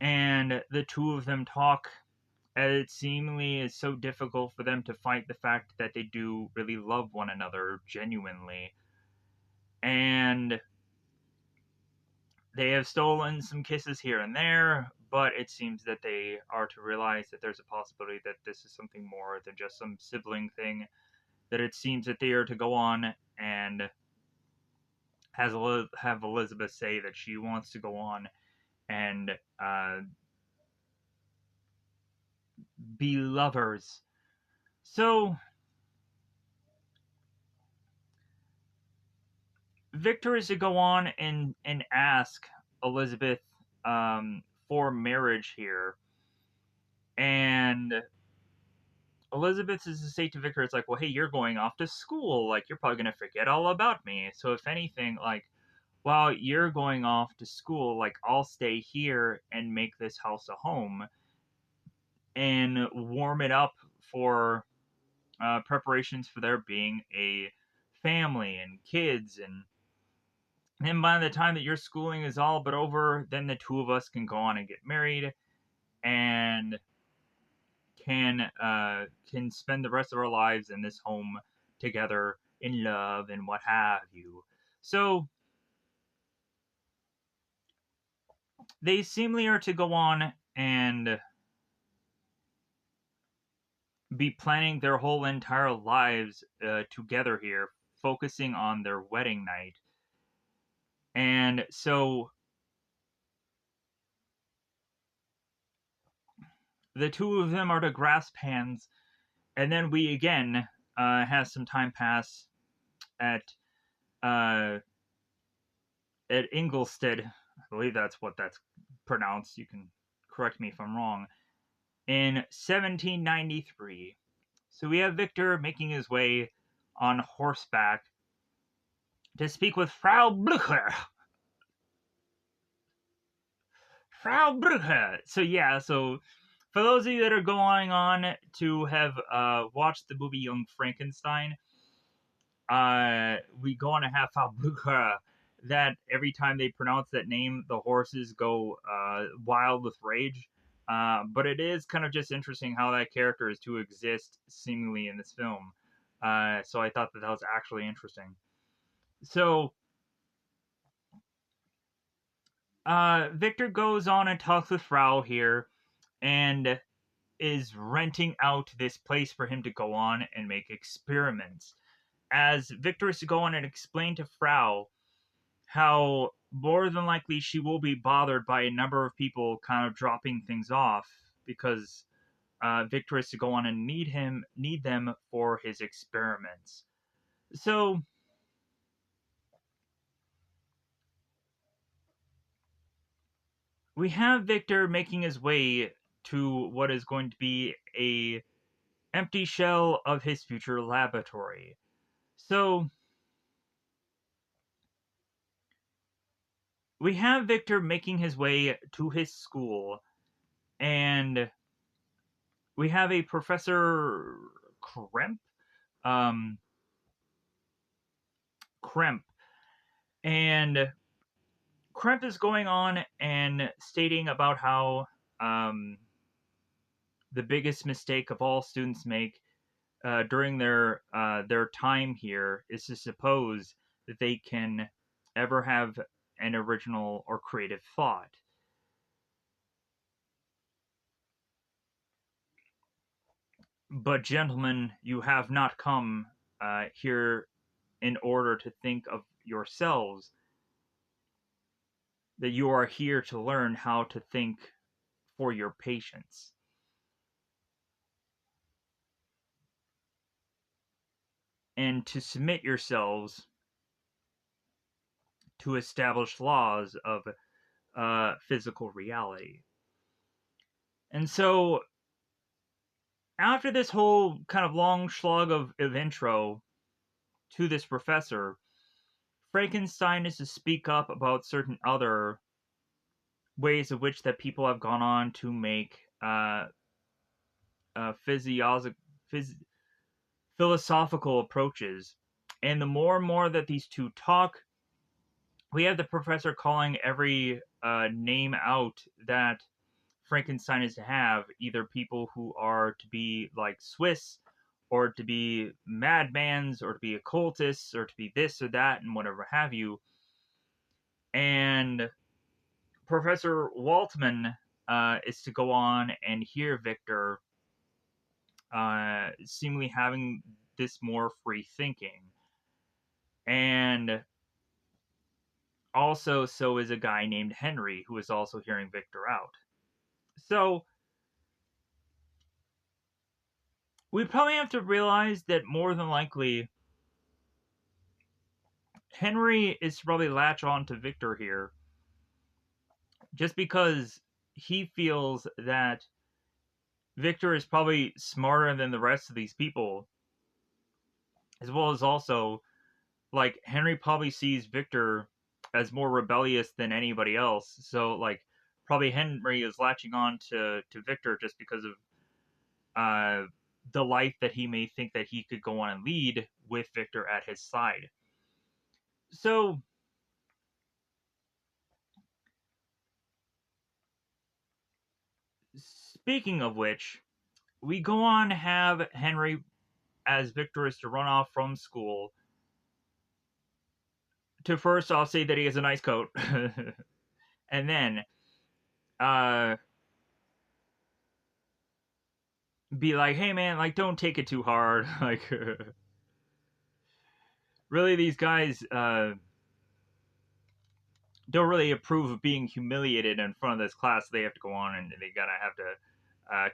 and the two of them talk. And it seemingly is so difficult for them to fight the fact that they do really love one another genuinely. And they have stolen some kisses here and there, but it seems that they are to realize that there's a possibility that this is something more than just some sibling thing. That it seems that they are to go on and have Elizabeth say that she wants to go on and be lovers. So Victor is to go on and ask Elizabeth for marriage here, and Elizabeth is to say to Victor, it's like, well, hey, you're going off to school, like you're probably gonna forget all about me. So if anything, like while you're going off to school, like I'll stay here and make this house a home and warm it up for preparations for there being a family and kids. And by the time that your schooling is all but over, then the two of us can go on and get married and can spend the rest of our lives in this home together in love and what have you. So they seemingly are to go on and be planning their whole entire lives together here focusing on their wedding night. And so the two of them are to grasp hands, and then we again have some time pass at uh, at Ingolstadt. I believe that's what that's pronounced. You can correct me if I'm wrong. In 1793. So we have Victor making his way on horseback to speak with Frau Blücher. Frau Blücher. So yeah, so for those of you that are going on to have watched the movie Young Frankenstein, we go on to have Frau Blücher. That every time they pronounce that name, the horses go wild with rage. But it is kind of just interesting how that character is to exist seemingly in this film. So I thought that was actually interesting. So Victor goes on and talks with Frau here and is renting out this place for him to go on and make experiments. As Victor is to go on and explain to Frau how more than likely she will be bothered by a number of people kind of dropping things off because Victor is to go on and need them for his experiments. So we have Victor making his way to what is going to be a empty shell of his future laboratory. So we have Victor making his way to his school, and we have a Professor Kremp, um, Kremp, and Kremp is going on and stating about how the biggest mistake of all students make during their time here is to suppose that they can ever have an original or creative thought. But gentlemen, you have not come here in order to think of yourselves. That you are here to learn how to think for your patients and to submit yourselves to established laws of physical reality. And so, after this whole kind of long slug of intro to this professor, Frankenstein is to speak up about certain other ways of which that people have gone on to make physio- phys- philosophical approaches. And the more and more that these two talk, we have the professor calling every name out that Frankenstein is to have, either people who are to be like Swiss, or to be madmans, or to be occultists, or to be this or that, and whatever have you. And Professor Waltman is to go on and hear Victor seemingly having this more free thinking. And also, so is a guy named Henry who is also hearing Victor out. So we probably have to realize that more than likely Henry is to probably latch on to Victor here just because he feels that Victor is probably smarter than the rest of these people, as well as also, like, Henry probably sees Victor as more rebellious than anybody else. So, like, probably Henry is latching on to Victor just because of uh, the life that he may think that he could go on and lead with Victor at his side. So, speaking of which, we go on to have Henry, as Victor is to run off from school, to first off say that he has a nice coat, and then uh, be like, "Hey man, like don't take it too hard." Like, really these guys don't really approve of being humiliated in front of this class. They have to go on and they gotta have to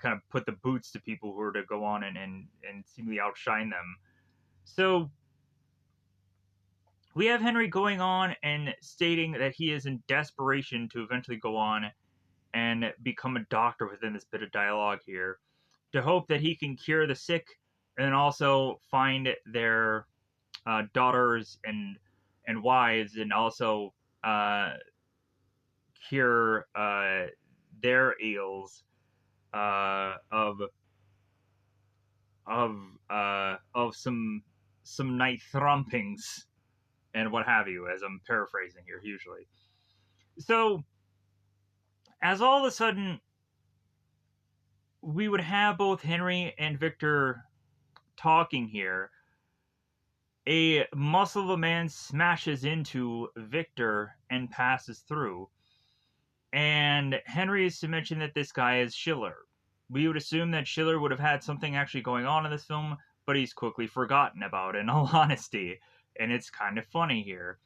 kind of put the boots to people who are to go on and seemingly outshine them. So we have Henry going on and stating that he is in desperation to eventually go on and become a doctor within this bit of dialogue here, to hope that he can cure the sick and then also find their daughters and wives, and also uh, cure their ills of some night thrumpings and what have you, as I'm paraphrasing here hugely. So, as all of a sudden we would have both Henry and Victor talking here, a muscle of a man smashes into Victor and passes through. And Henry is to mention that this guy is Schiller. We would assume that Schiller would have had something actually going on in this film, but he's quickly forgotten about, in all honesty. And it's kind of funny here.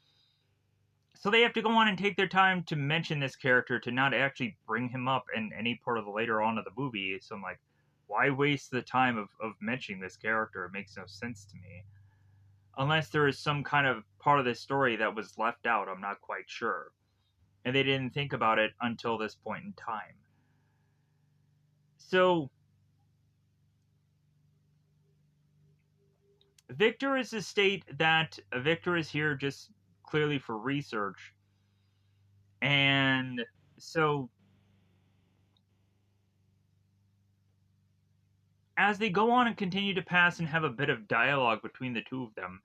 So they have to go on and take their time to mention this character, to not actually bring him up in any part of the later on of the movie. So I'm like, why waste the time of mentioning this character? It makes no sense to me. Unless there is some kind of part of this story that was left out, I'm not quite sure. And they didn't think about it until this point in time. So Victor is to state that Victor is here just clearly for research. And so as they go on and continue to pass and have a bit of dialogue between the two of them,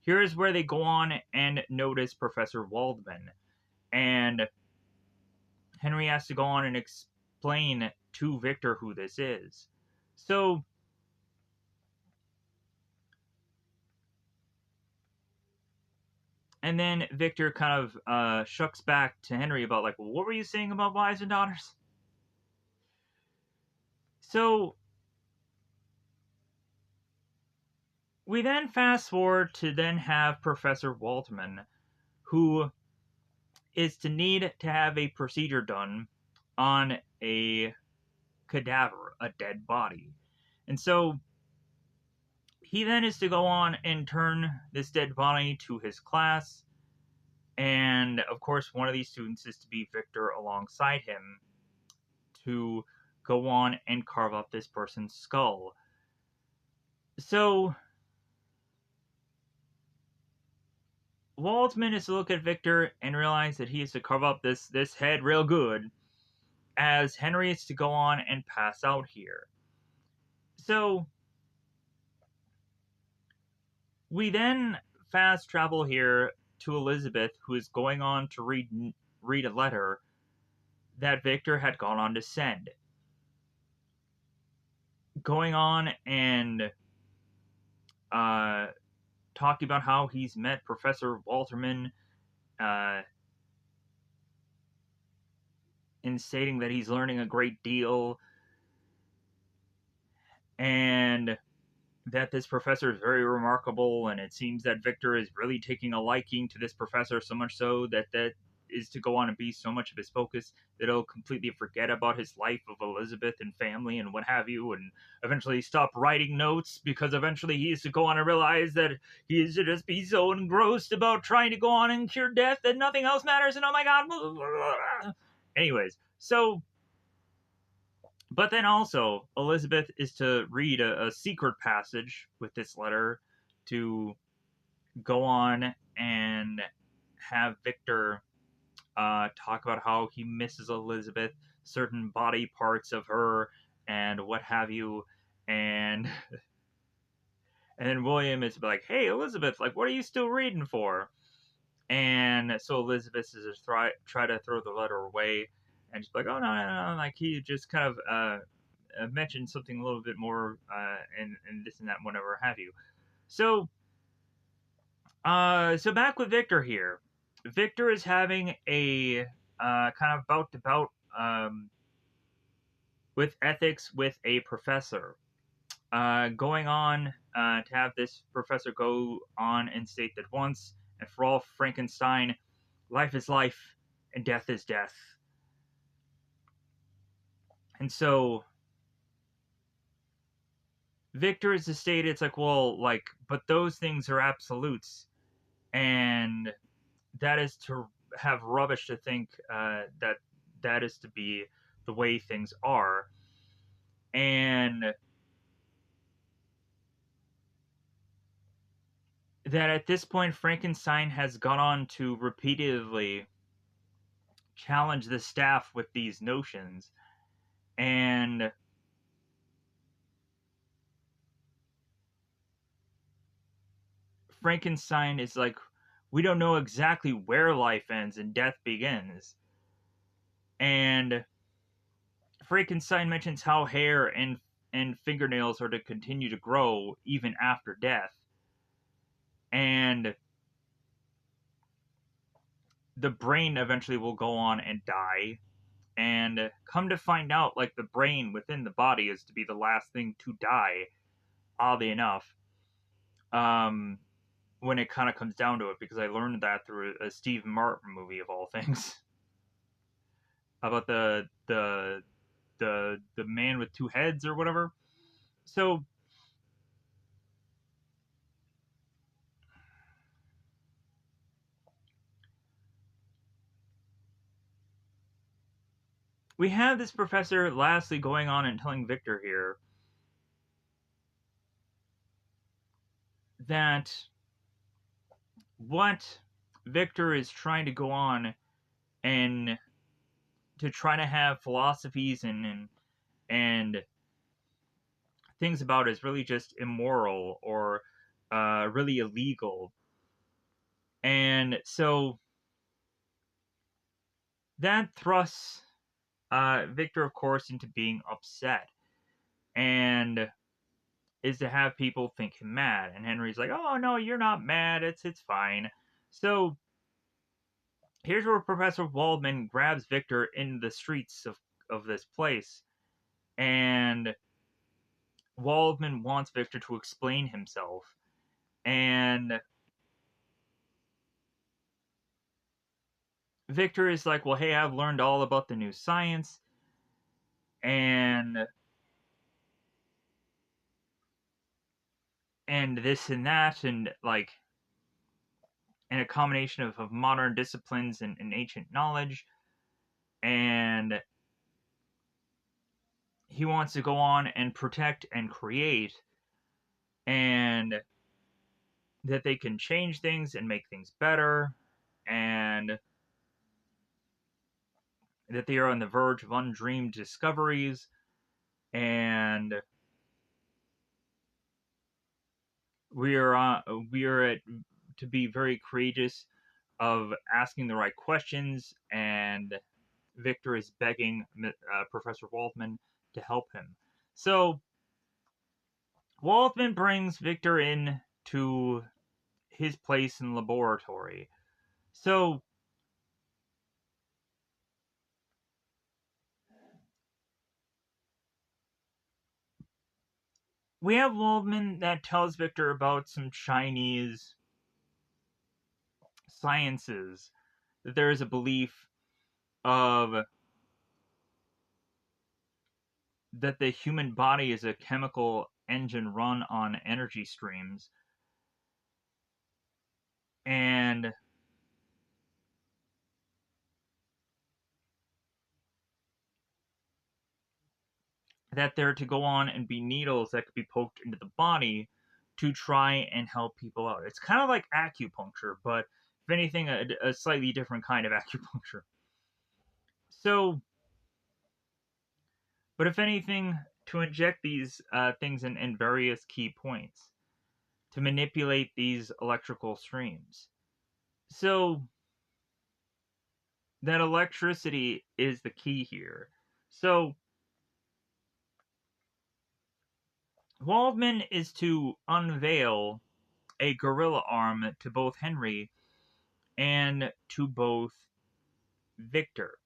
here is where they go on and notice Professor Waldman. And Henry has to go on and explain to Victor who this is. So and then Victor kind of shucks back to Henry about, like, well, what were you saying about wives and daughters? So we then fast forward to then have Professor Waldman, who is to need to have a procedure done on a cadaver, a dead body. And so he then is to go on and turn this dead body to his class. And of course, one of these students is to be Victor alongside him to go on and carve up this person's skull. So Waldman is to look at Victor and realize that he is to carve up this head real good, as Henry is to go on and pass out here. So we then fast travel here to Elizabeth, who is going on to read a letter that Victor had gone on to send. Going on and talking about how he's met Professor Walterman, and stating that he's learning a great deal, and that this professor is very remarkable, and it seems that Victor is really taking a liking to this professor, so much so that is to go on and be so much of his focus that he'll completely forget about his life of Elizabeth and family and what have you, and eventually stop writing notes, because eventually he is to go on and realize that he is to just be so engrossed about trying to go on and cure death that nothing else matters, and oh my god. Anyways, so but then also, Elizabeth is to read a secret passage with this letter to go on and have Victor talk about how he misses Elizabeth, certain body parts of her, and what have you. And and then William is like, "Hey, Elizabeth, like, what are you still reading for?" And so Elizabeth is just try to throw the letter away, and she's like, "Oh no!" Like, he just kind of mentioned something a little bit more, and this and that, and whatever have you. So, so back with Victor here. Victor is having a kind of bout to bout with ethics with a professor. going on to have this professor go on and state that once and for all, Frankenstein, life is life and death is death. And so Victor is to state, it's like, well, like, but those things are absolutes, and that is to have rubbish to think that that is to be the way things are. And that at this point, Frankenstein has gone on to repeatedly challenge the staff with these notions. And Frankenstein is like, we don't know exactly where life ends and death begins. And Frankenstein mentions how hair and fingernails are to continue to grow even after death. And the brain eventually will go on and die. And come to find out, like, the brain within the body is to be the last thing to die, oddly enough. When it kind of comes down to it, because I learned that through a Steve Martin movie of all things, about the man with two heads or whatever. So we have this professor lastly going on and telling Victor here that what Victor is trying to go on and to try to have philosophies and things about is really just immoral or really illegal. And so that thrusts Victor, of course, into being upset and is to have people think him mad. And Henry's like, "Oh no, you're not mad. It's fine." So here's where Professor Waldman grabs Victor in the streets of this place, and Waldman wants Victor to explain himself. And Victor is like, "Well, hey, I've learned all about the new science, and this and that, and like, and a combination of modern disciplines and ancient knowledge." And he wants to go on and protect and create, and that they can change things and make things better, and that they are on the verge of undreamed discoveries, and we are at, to be very courageous of asking the right questions. And Victor is begging Professor Waldman to help him. So Waldman brings Victor in to his place in the laboratory. So we have Waldman that tells Victor about some Chinese sciences. That there is a belief of that the human body is a chemical engine run on energy streams, and that they're to go on and be needles that could be poked into the body to try and help people out. It's kind of like acupuncture, but if anything, a slightly different kind of acupuncture. So, but if anything, to inject these things in various key points to manipulate these electrical streams. So, that electricity is the key here. So, Waldman is to unveil a gorilla arm to both Henry and to both Victor.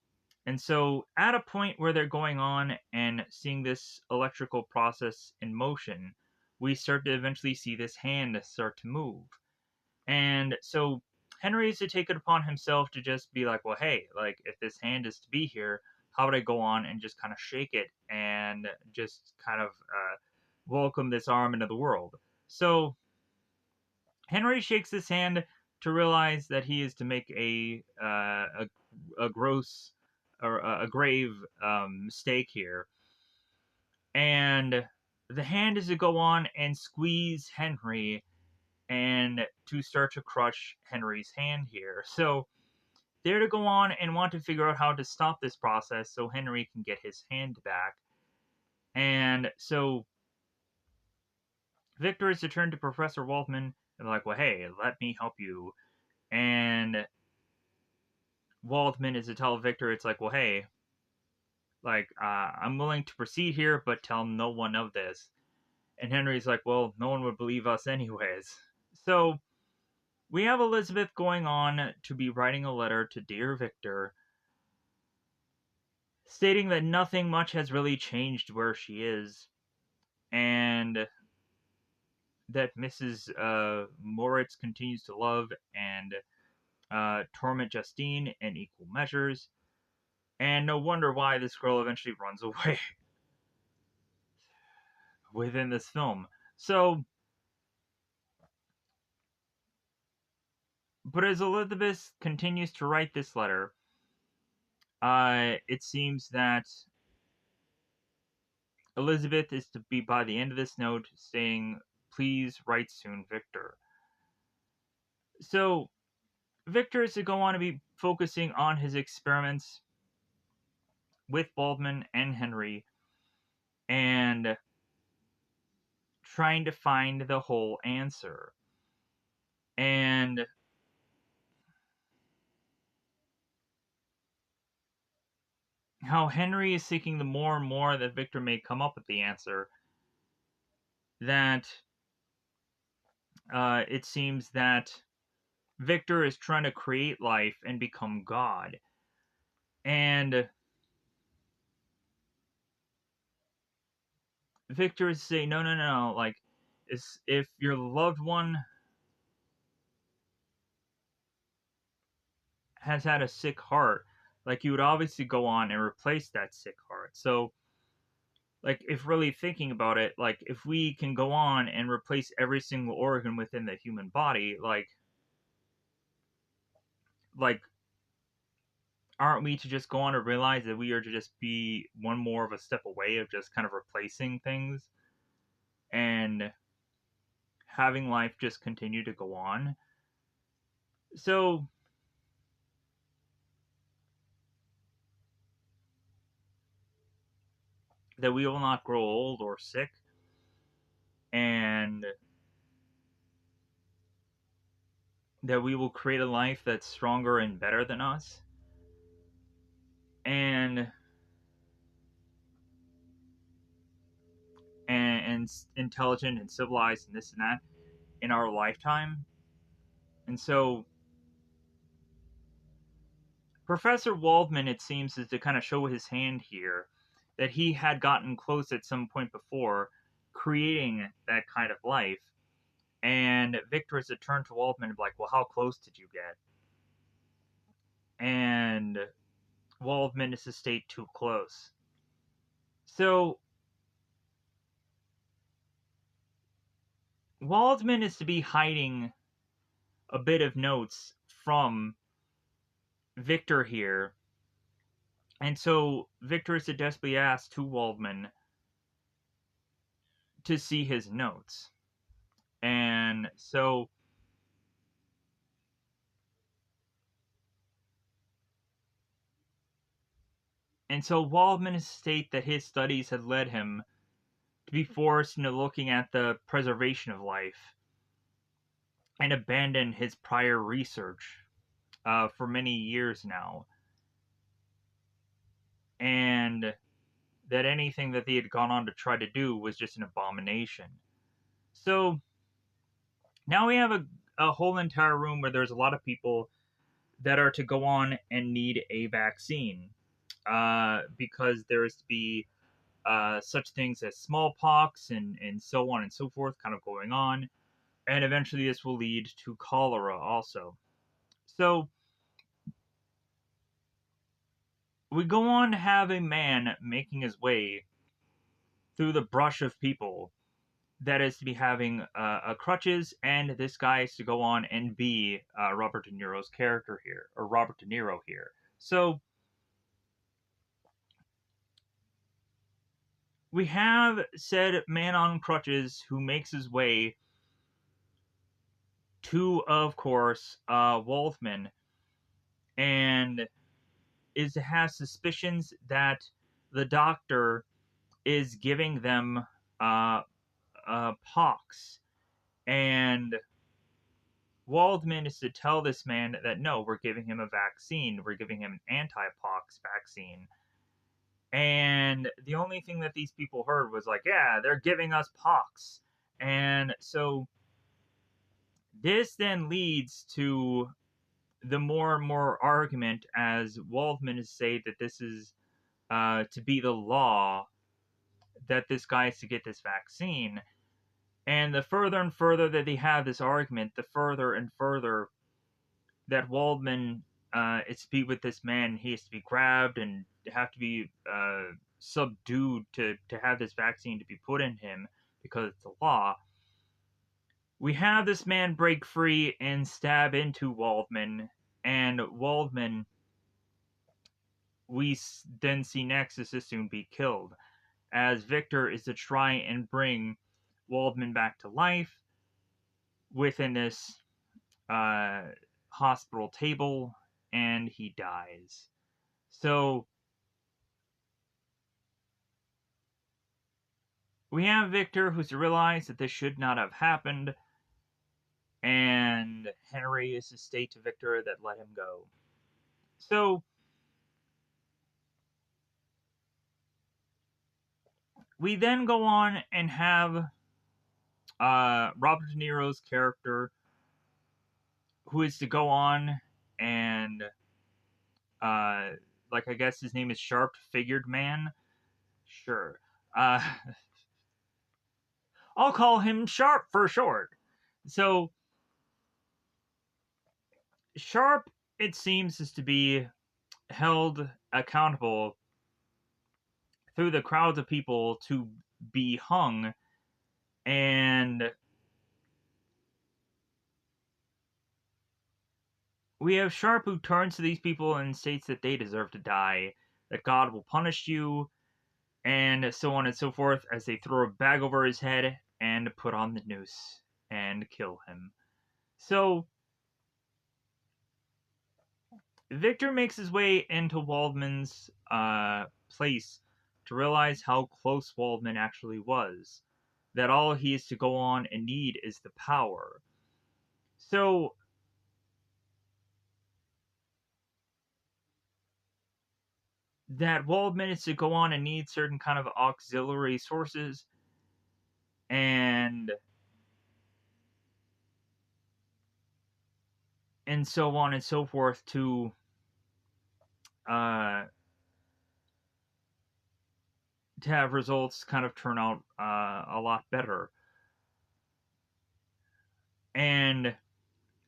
And so, at a point where they're going on and seeing this electrical process in motion, we start to eventually see this hand start to move. And so Henry is to take it upon himself to just be like, well, hey, like if this hand is to be here, how would I go on and just kind of shake it and just kind of welcome this arm into the world? So Henry shakes his hand to realize that he is to make a gross or a grave mistake here, and the hand is to go on and squeeze Henry and to start to crush Henry's hand here. So they're to go on and want to figure out how to stop this process so Henry can get his hand back. And so Victor is to turn to Professor Waldman and be like, well, hey, let me help you. And Waldman is to tell Victor, it's like, well, hey, like, I'm willing to proceed here, but tell no one of this. And Henry's like, well, no one would believe us anyways. So we have Elizabeth going on to be writing a letter to Dear Victor, stating that nothing much has really changed where she is, and that Mrs. Moritz continues to love and torment Justine in equal measures, and no wonder why this girl eventually runs away within this film. So, but as Elizabeth continues to write this letter, it seems that Elizabeth is to be, by the end of this note, saying, please write soon, Victor. So, Victor is to go on to be focusing on his experiments with Baldwin and Henry and trying to find the whole answer. And how Henry is seeking the more and more that Victor may come up with the answer, that it seems that Victor is trying to create life and become God. And Victor is saying, no, no, no, like, if your loved one has had a sick heart, like, you would obviously go on and replace that sick heart. So, like, if really thinking about it, like, if we can go on and replace every single organ within the human body, like, aren't we to just go on to realize that we are to just be one more of a step away of just kind of replacing things and having life just continue to go on? So, that we will not grow old or sick, and that we will create a life that's stronger and better than us, and and intelligent and civilized and this and that in our lifetime. And so Professor Waldman, it seems, is to kind of show his hand here that he had gotten close at some point before creating that kind of life. And Victor is to turn to Waldman and be like, well, how close did you get? And Waldman is to state too close. So Waldman is to be hiding a bit of notes from Victor here. And so Victor is to desperately ask to Waldman to see his notes. And so Waldman is to state that his studies had led him to be forced into looking at the preservation of life and abandon his prior research for many years now. And that anything that he had gone on to try to do was just an abomination. So now we have a whole entire room where there's a lot of people that are to go on and need a vaccine because there is to be such things as smallpox and so on and so forth kind of going on. And eventually this will lead to cholera also. So we go on to have a man making his way through the brush of people that is to be having crutches, and this guy is to go on and be Robert De Niro's character here, or Robert De Niro here. So we have said man on crutches who makes his way to, of course, Waldman, and has suspicions that the doctor is giving them uh, pox, and Waldman is to tell this man that no, we're giving him a vaccine, we're giving him an anti-pox vaccine. And the only thing that these people heard was like, yeah, they're giving us pox. And so this then leads to the more and more argument as Waldman is saying that this is to be the law, that this guy is to get this vaccine. And the further and further that they have this argument, the further and further that Waldman is to be with this man. He has to be grabbed and have to be subdued to have this vaccine to be put in him because it's a law. We have this man break free and stab into Waldman, and Waldman we then see next is to soon be killed, as Victor is to try and bring Waldman back to life within this uh, hospital table, and he dies. So we have Victor who's realized that this should not have happened, and Henry is to state to Victor that let him go. So we then go on and have Robert De Niro's character, who is to go on and like I guess his name is Sharp Figured Man. Sure. Uh, I'll call him Sharp for short. So Sharp, it seems, is to be held accountable through the crowds of people to be hung, and we have Sharp who turns to these people and states that they deserve to die, that God will punish you, and so on and so forth, as they throw a bag over his head and put on the noose and kill him. So Victor makes his way into Waldman's place to realize how close Waldman actually was. That all he is to go on and need is the power. So that Waldman is to go on and need certain kind of auxiliary sources, and so on and so forth uh, to have results kind of turn out a lot better. And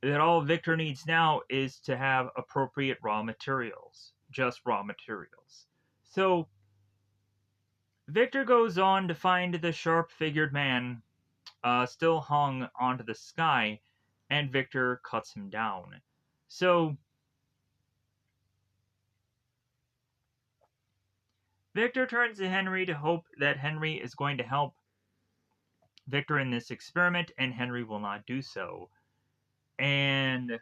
that all Victor needs now is to have appropriate raw materials, just raw materials. So Victor goes on to find the sharp-figured man still hung onto the sky, and Victor cuts him down. So Victor turns to Henry to hope that Henry is going to help Victor in this experiment, and Henry will not do so. And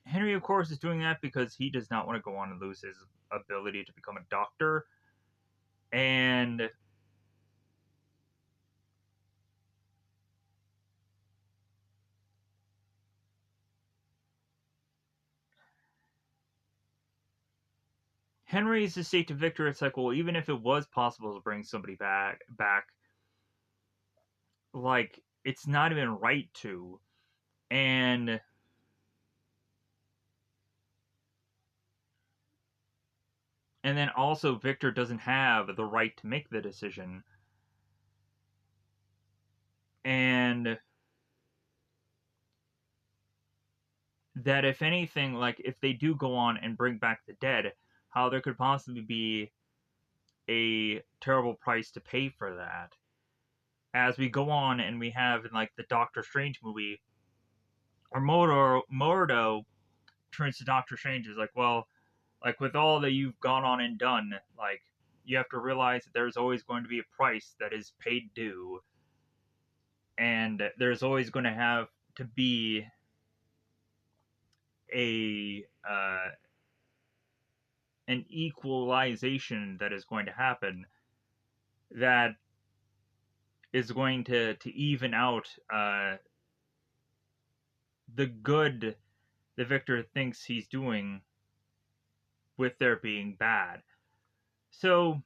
Henry, of course, is doing that because he does not want to go on and lose his ability to become a doctor. And Henry is to say to Victor, it's like, well, even if it was possible to bring somebody back, like, it's not even right to. And And then also, Victor doesn't have the right to make the decision. And that if anything, like if they do go on and bring back the dead, how there could possibly be a terrible price to pay for that. As we go on and we have in like the Doctor Strange movie, or Mordo turns to Doctor Strange is like, well, like with all that you've gone on and done, like you have to realize that there's always going to be a price that is paid due, and there's always going to have to be a an equalization that is going to happen that is going to even out the good that Victor thinks he's doing with there being bad. So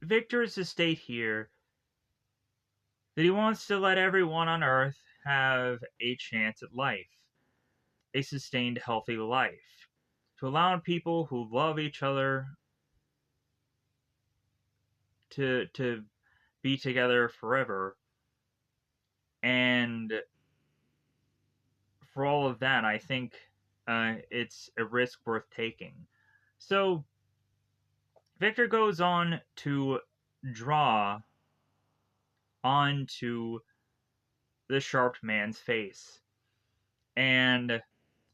Victor's to state here that he wants to let everyone on Earth have a chance at life, a sustained, healthy life, to allow people who love each other to be together forever. And for all of that, I think it's a risk worth taking. So Victor goes on to draw onto the sharp man's face, and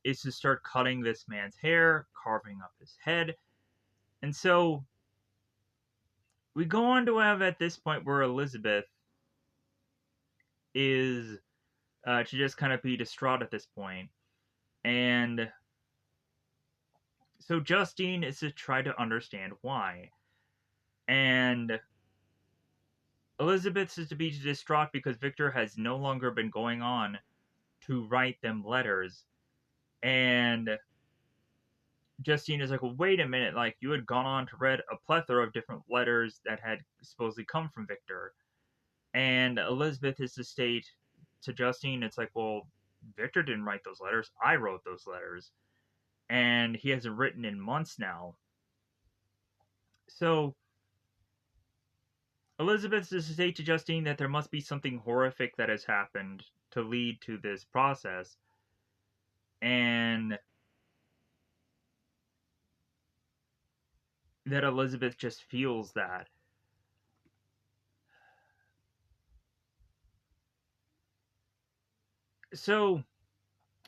is to start cutting this man's hair, carving up his head. And so we go on to have at this point where Elizabeth is to just kind of be distraught at this point. And so Justine is to try to understand why. And Elizabeth is to be distraught because Victor has no longer been going on to write them letters. And Justine is like, well, wait a minute, like you had gone on to read a plethora of different letters that had supposedly come from Victor. And Elizabeth is to state to Justine, it's like, well, Victor didn't write those letters. I wrote those letters. And he hasn't written in months now. So Elizabeth is to state to Justine that there must be something horrific that has happened to lead to this process. And that Elizabeth just feels that. So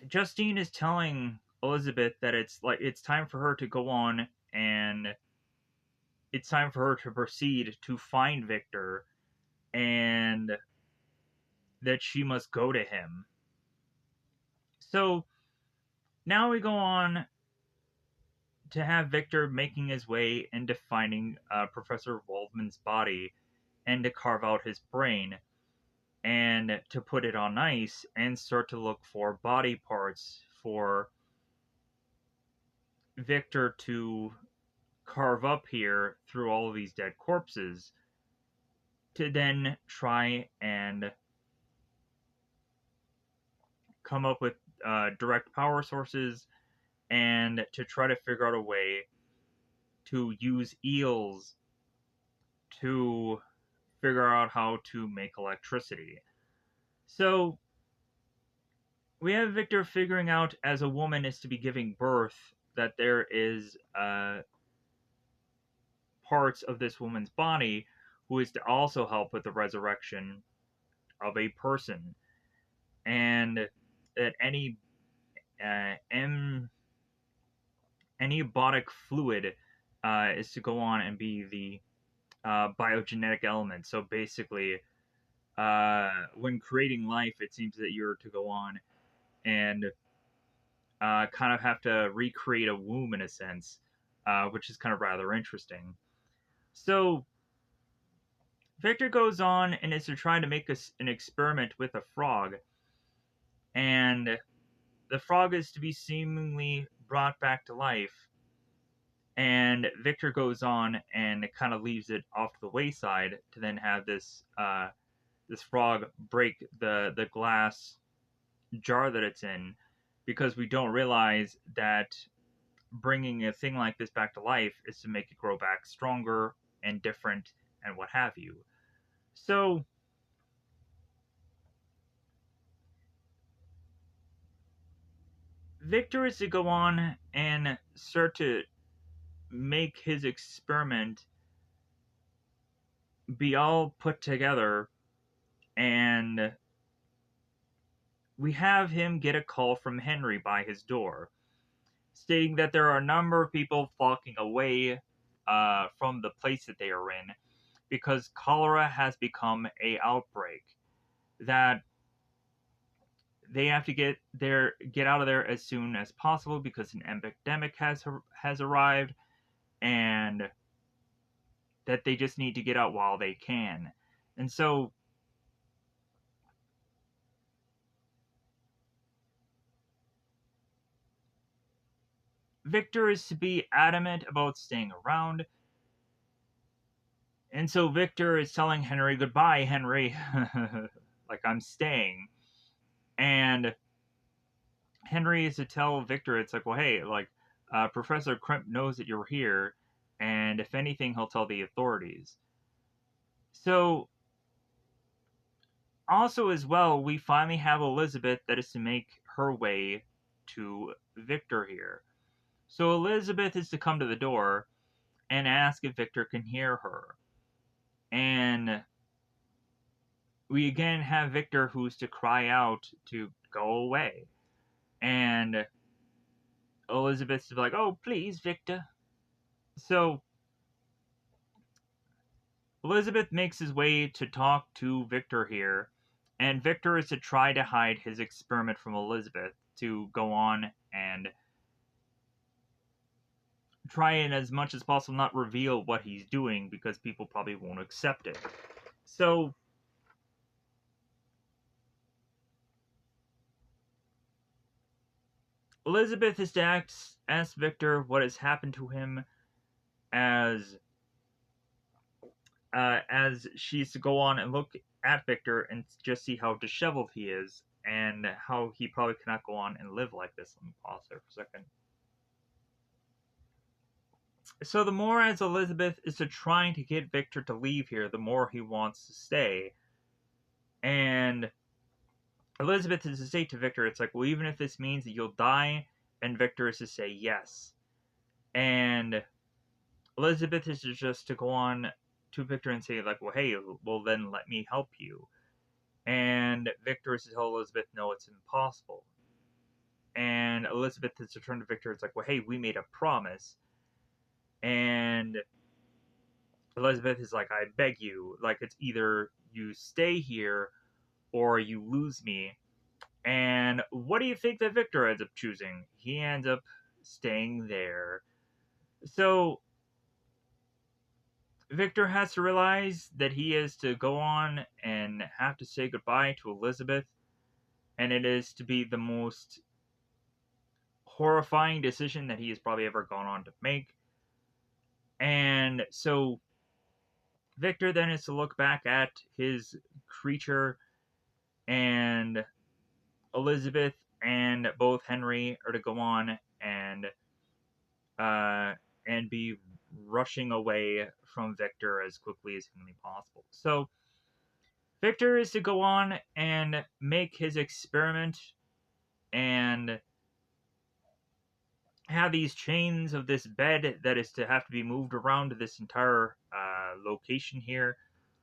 Justine is telling Elizabeth that it's time for her to go on, and it's time for her to proceed to find Victor, and that she must go to him. So now we go on to have Victor making his way into finding Professor Waldman's body, and to carve out his brain, and to put it on ice and start to look for body parts for Victor to carve up here through all of these dead corpses, to then try and come up with direct power sources, and to try to figure out a way to use eels to figure out how to make electricity. So we have Victor figuring out, as a woman is to be giving birth, that there is parts of this woman's body who is to also help with the resurrection of a person, and that uh, em, any bodic fluid is to go on and be the biogenetic element. So basically, when creating life, it seems that you're to go on and kind of have to recreate a womb in a sense, which is kind of rather interesting. So Victor goes on and is to try to make an experiment with a frog, and the frog is to be seemingly brought back to life. And Victor goes on and kind of leaves it off to the wayside to then have this this frog break the glass jar that it's in, because we don't realize that bringing a thing like this back to life is to make it grow back stronger and different and what have you. So Victor is to go on and start to make his experiment be all put together, and we have him get a call from Henry by his door stating that there are a number of people flocking away from the place that they are in because cholera has become a outbreak, that they have to get out of there as soon as possible because an epidemic has arrived, and that they just need to get out while they can. And so Victor is to be adamant about staying around. And so Victor is telling Henry, goodbye, Henry. Like, I'm staying. And Henry is to tell Victor, it's like, well, hey, like, Professor Crimp knows that you're here, and if anything, he'll tell the authorities. So, also as well, we finally have Elizabeth that is to make her way to Victor here. So Elizabeth is to come to the door and ask if Victor can hear her. And we again have Victor who's to cry out to go away. And Elizabeth's like, oh, please, Victor. So Elizabeth makes his way to talk to Victor here, and Victor is to try to hide his experiment from Elizabeth to go on and try and, as much as possible, not reveal what he's doing because people probably won't accept it. So Elizabeth is to ask Victor what has happened to him, as she's to go on and look at Victor and just see how disheveled he is and how he probably cannot go on and live like this. Let me pause there for a second. So the more as Elizabeth is to trying to get Victor to leave here, the more he wants to stay. And Elizabeth is to say to Victor, it's like, well, even if this means that you'll die, and Victor is to say yes. And Elizabeth is just to go on to Victor and say, like, well, hey, well, then let me help you. And Victor is to tell Elizabeth, no, it's impossible. And Elizabeth is to turn to Victor, it's like, well, hey, we made a promise. And Elizabeth is like, I beg you, like, it's either you stay here or you lose me. And what do you think that Victor ends up choosing? He ends up staying there. So Victor has to realize that he is to go on and have to say goodbye to Elizabeth, and it is to be the most horrifying decision that he has probably ever gone on to make. And so Victor then is to look back at his creature, and Elizabeth and both Henry are to go on uh, and be rushing away from Victor as quickly as humanly possible. So Victor is to go on and make his experiment and have these chains of this bed that is to have to be moved around this entire location here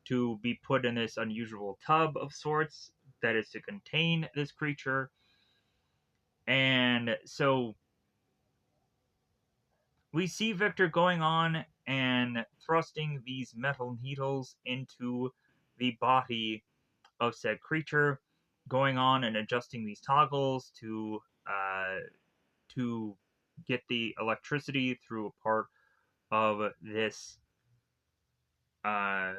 to be put in this unusual tub of sorts that is to contain this creature. And so we see Victor going on and thrusting these metal needles into the body of said creature, going on and adjusting these toggles to get the electricity through a part of this uh,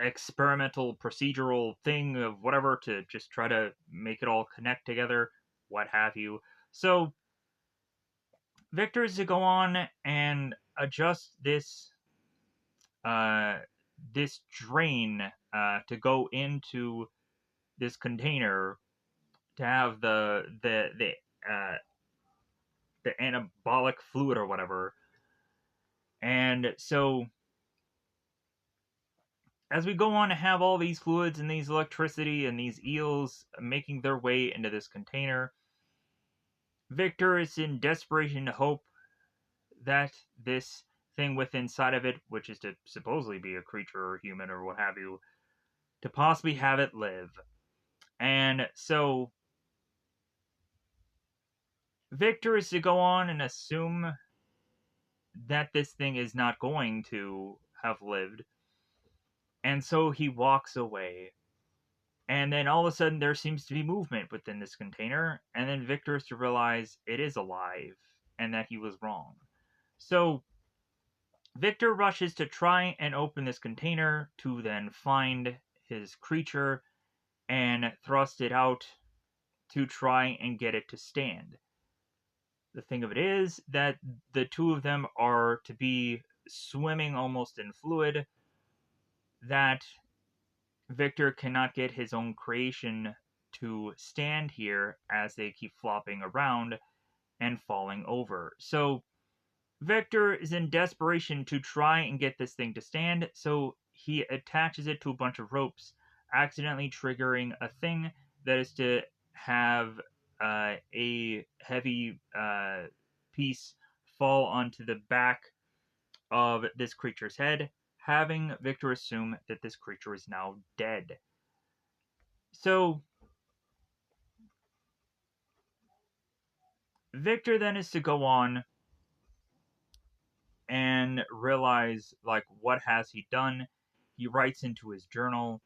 experimental procedural thing of whatever to just try to make it all connect together, what have you. So Victor is to go on and adjust this this drain to go into this container to have uh, the anabolic fluid or whatever. And so as we go on to have all these fluids and these electricity and these eels making their way into this container, Victor is in desperation to hope that this thing with inside of it, which is to supposedly be a creature or human or what have you, to possibly have it live. And so Victor is to go on and assume that this thing is not going to have lived. And so he walks away. And then all of a sudden there seems to be movement within this container. And then Victor is to realize it is alive and that he was wrong. So Victor rushes to try and open this container to then find his creature and thrust it out to try and get it to stand. The thing of it is that the two of them are to be swimming almost in fluid, that Victor cannot get his own creation to stand here as they keep flopping around and falling over. So Victor is in desperation to try and get this thing to stand, so he attaches it to a bunch of ropes, accidentally triggering a thing that is to have a heavy piece fall onto the back of this creature's head, having Victor assume that this creature is now dead. So Victor then is to go on and realize, like, what has he done. He writes into his journal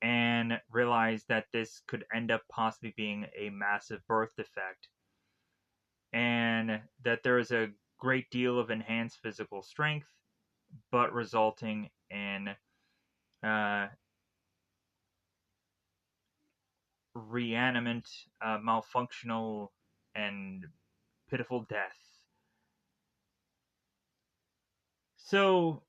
and realize that this could end up possibly being a massive birth defect, and that there is a great deal of enhanced physical strength, but resulting in uh, reanimate, malfunctional, and pitiful death. So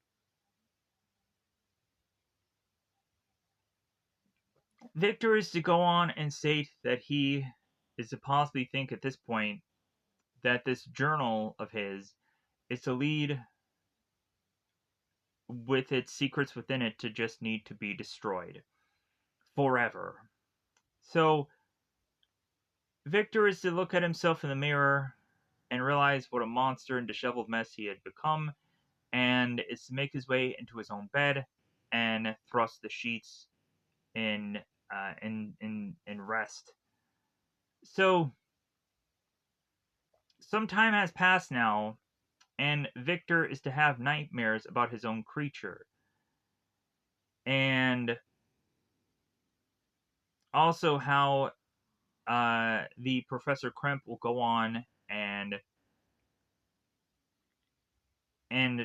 Victor is to go on and state that he is to possibly think at this point that this journal of his is to lead with its secrets within it to just need to be destroyed forever. So Victor is to look at himself in the mirror and realize what a monster and disheveled mess he had become, and is to make his way into his own bed and thrust the sheets in rest. So some time has passed now, and Victor is to have nightmares about his own creature. And also how the Professor Kremp will go on and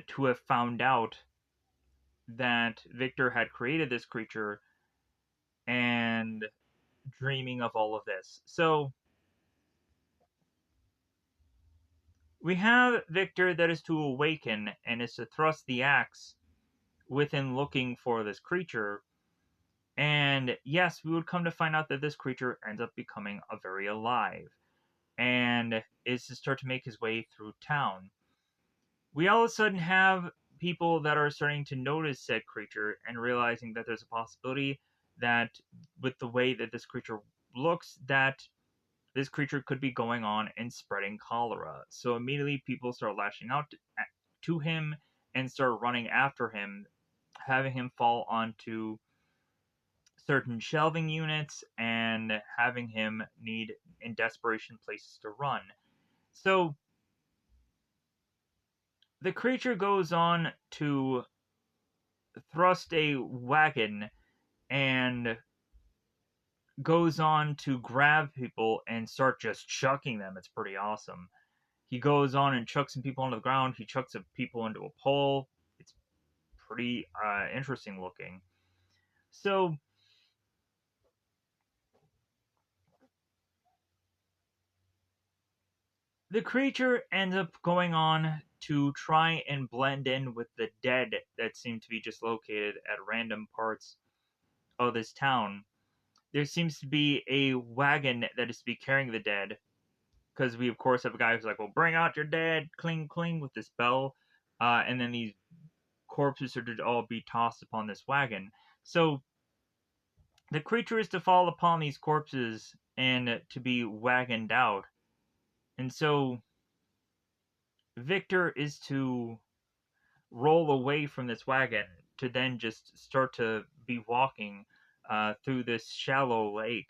to have found out that Victor had created this creature and dreaming of all of this. So we have Victor that is to awaken and is to thrust the axe within looking for this creature. And yes, we would come to find out that this creature ends up becoming a very alive and is to start to make his way through town. We all of a sudden have people that are starting to notice said creature and realizing that there's a possibility that with the way that this creature looks, that this creature could be going on and spreading cholera. So immediately people start lashing out to him and start running after him, having him fall onto certain shelving units and having him need in desperation places to run. So the creature goes on to thrust a wagon and goes on to grab people and start just chucking them. It's pretty awesome. He goes on and chucks some people onto the ground. He chucks some people into a pole. It's pretty interesting looking. So the creature ends up going on to try and blend in with the dead that seem to be just located at random parts of this town. There seems to be a wagon that is to be carrying the dead, because we of course have a guy who's like, "Well, bring out your dead, cling cling," with this bell, and then these corpses are to all be tossed upon this wagon. So the creature is to fall upon these corpses and to be wagoned out, and so Victor is to roll away from this wagon to then just start to be walking through this shallow lake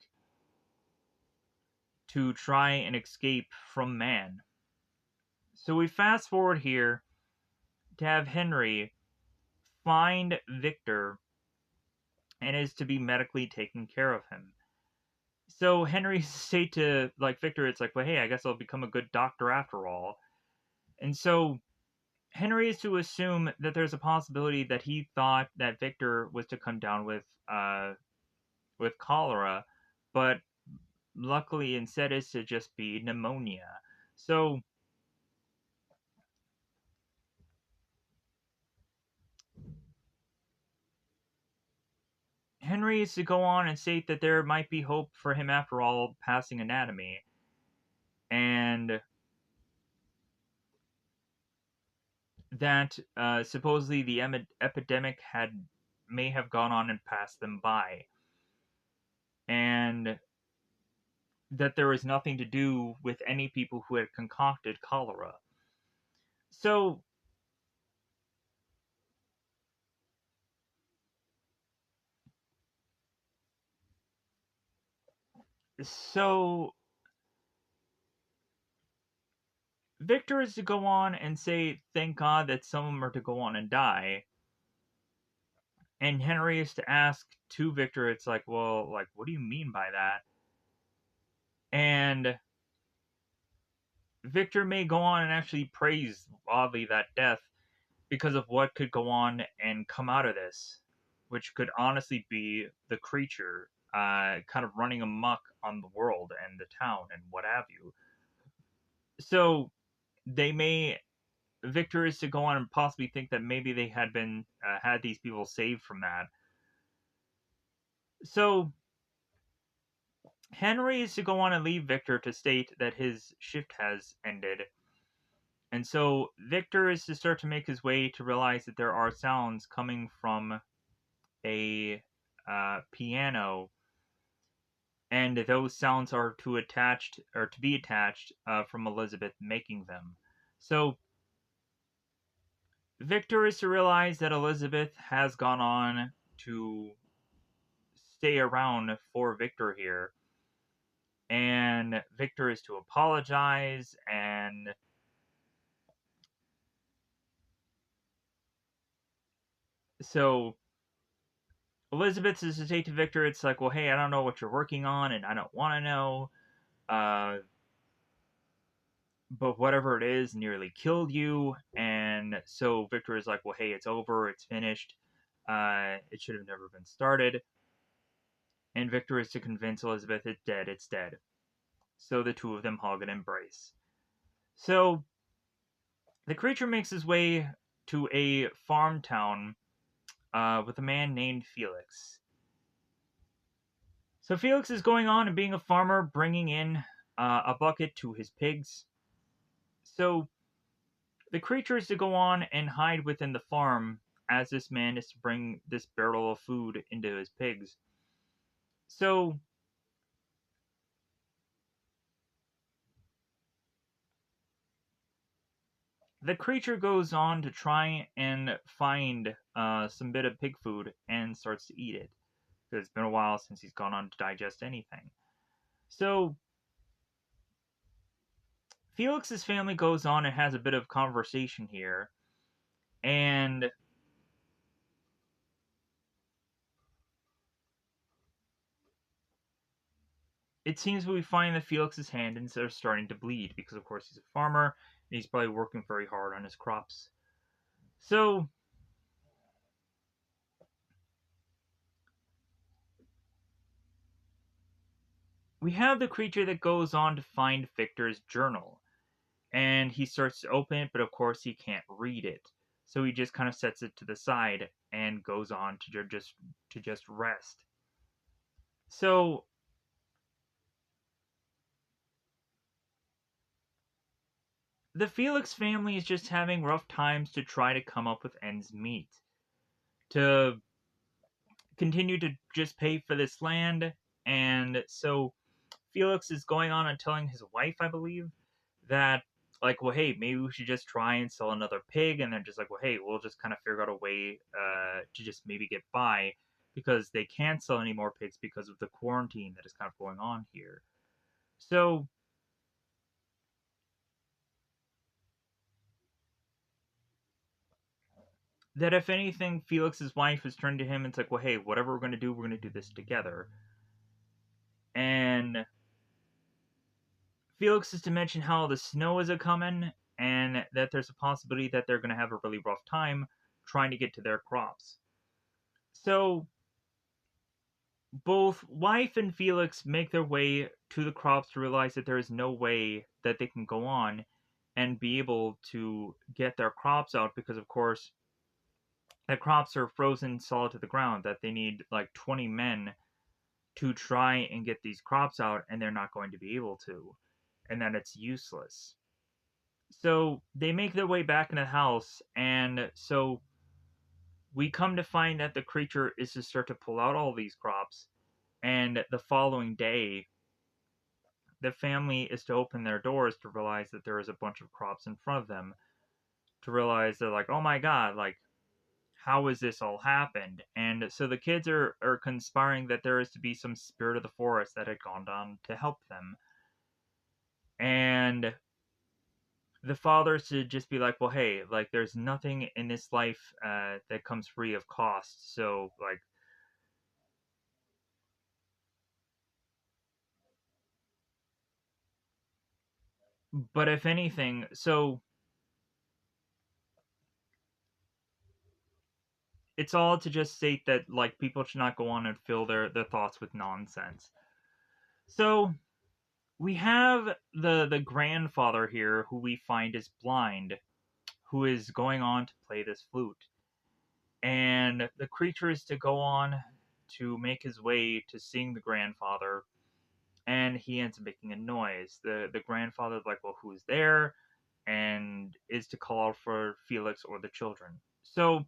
to try and escape from man. So we fast forward here to have Henry find Victor and is to be medically taken care of him. So Henry say to like Victor, it's like, well, hey, I guess I'll become a good doctor after all. And so Henry is to assume that there's a possibility that he thought that Victor was to come down with cholera, but luckily instead is to just be pneumonia. So Henry is to go on and state that there might be hope for him after all passing anatomy, and that supposedly the epidemic may have gone on and passed them by, and that there was nothing to do with any people who had concocted cholera. So so Victor is to go on and say, thank God that some of them are to go on and die. And Henry is to ask to Victor, it's like, well, like, what do you mean by that? And Victor may go on and actually praise, oddly, that death because of what could go on and come out of this, which could honestly be the creature kind of running amok on the world and the town and what have you. So they may Victor is to go on and possibly think that maybe they had been had these people saved from that. So Henry is to go on and leave Victor to state that his shift has ended. And so Victor is to start to make his way to realize that there are sounds coming from a piano, and those sounds are to be attached from Elizabeth making them. So Victor is to realize that Elizabeth has gone on to stay around for Victor here, and Victor is to apologize, and so Elizabeth is to say to Victor, it's like, well, hey, I don't know what you're working on, and I don't want to know, uh, but whatever it is nearly killed you, and so Victor is like, well, hey, it's over, it's finished, it should have never been started, and Victor is to convince Elizabeth it's dead, it's dead. So the two of them hug and embrace. So the creature makes his way to a farm town with a man named Felix. So Felix is going on and being a farmer, bringing in a bucket to his pigs. So the creature is to go on and hide within the farm as this man is to bring this barrel of food into his pigs. So the creature goes on to try and find some bit of pig food and starts to eat it. Because it's been a while since he's gone on to digest anything. So Felix's family goes on and has a bit of conversation here, and it seems we find that Felix's hands are starting to bleed because, of course, he's a farmer and he's probably working very hard on his crops. So we have the creature that goes on to find Victor's journal, and he starts to open it, but of course he can't read it. So he just kind of sets it to the side and goes on to just rest. So the Felix family is just having rough times to try to come up with ends meet, to continue to just pay for this land. And so Felix is going on and telling his wife, I believe, that, like, well, hey, maybe we should just try and sell another pig. And they're just like, well, hey, we'll just kind of figure out a way to just maybe get by, because they can't sell any more pigs because of the quarantine that is kind of going on here. So that, if anything, Felix's wife has turned to him and it's like, well, hey, whatever we're going to do this together. And Felix is to mention how the snow is a coming, and that there's a possibility that they're going to have a really rough time trying to get to their crops. So both wife and Felix make their way to the crops to realize that there is no way that they can go on and be able to get their crops out, because of course the crops are frozen solid to the ground, that they need like 20 men to try and get these crops out, and they're not going to be able to, and that it's useless. So they make their way back in the house, and so we come to find that the creature is to start to pull out all these crops, and the following day the family is to open their doors to realize that there is a bunch of crops in front of them, to realize they're like, oh my god, like, how has this all happened? And so the kids are conspiring that there is to be some spirit of the forest that had gone down to help them. And the fathers to just be like, well, hey, like, there's nothing in this life that comes free of cost. So, like, but if anything, so it's all to just state that, like, people should not go on and fill their thoughts with nonsense. So we have the grandfather here, who we find is blind, who is going on to play this flute. And the creature is to go on to make his way to seeing the grandfather, and he ends up making a noise. The grandfather's like, well, who's there? And is to call out for Felix or the children. So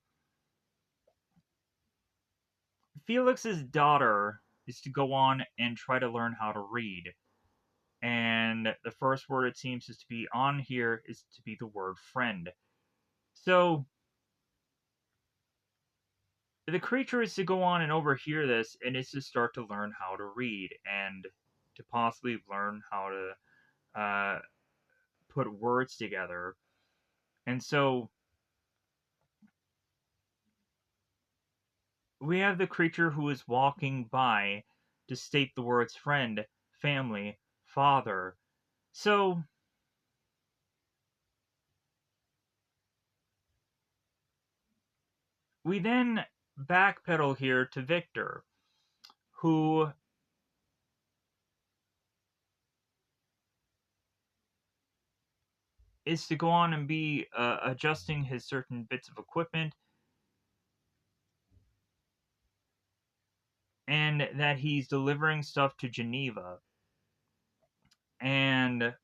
Felix's daughter is to go on and try to learn how to read. And the first word it seems is to be on here is to be the word friend. So the creature is to go on and overhear this, and is to start to learn how to read, and to possibly learn how to put words together. And so we have the creature who is walking by to state the words friend, family, father. So we then backpedal here to Victor, who is to go on and be adjusting his certain bits of equipment, and that he's delivering stuff to Geneva. And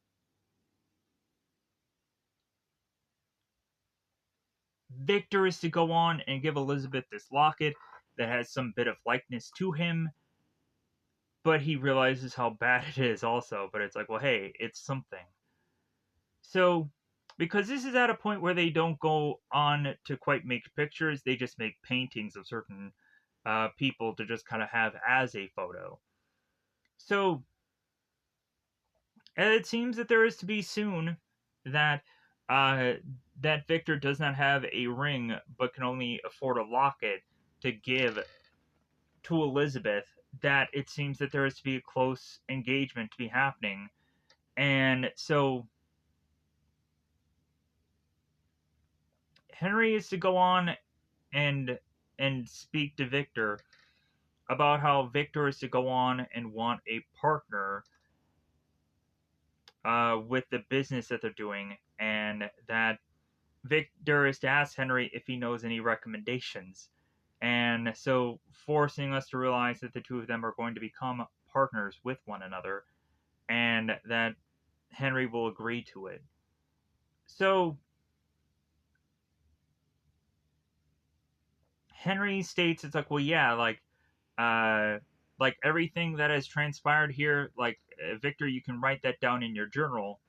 Victor is to go on and give Elizabeth this locket that has some bit of likeness to him, but he realizes how bad it is also. But it's like, well, hey, it's something. So, because this is at a point where they don't go on to quite make pictures, they just make paintings of certain people to just kind of have as a photo. So, it seems that there is to be soon that uh, that Victor does not have a ring, but can only afford a locket to give to Elizabeth. That it seems that there is to be a close engagement to be happening, and so Henry is to go on and speak to Victor about how Victor is to go on and want a partner with the business that they're doing, and that Victor is to ask Henry if he knows any recommendations. And so forcing us to realize that the two of them are going to become partners with one another, and that Henry will agree to it. So Henry states it's like, well, yeah, uh, like everything that has transpired here, like Victor, you can write that down in your journal.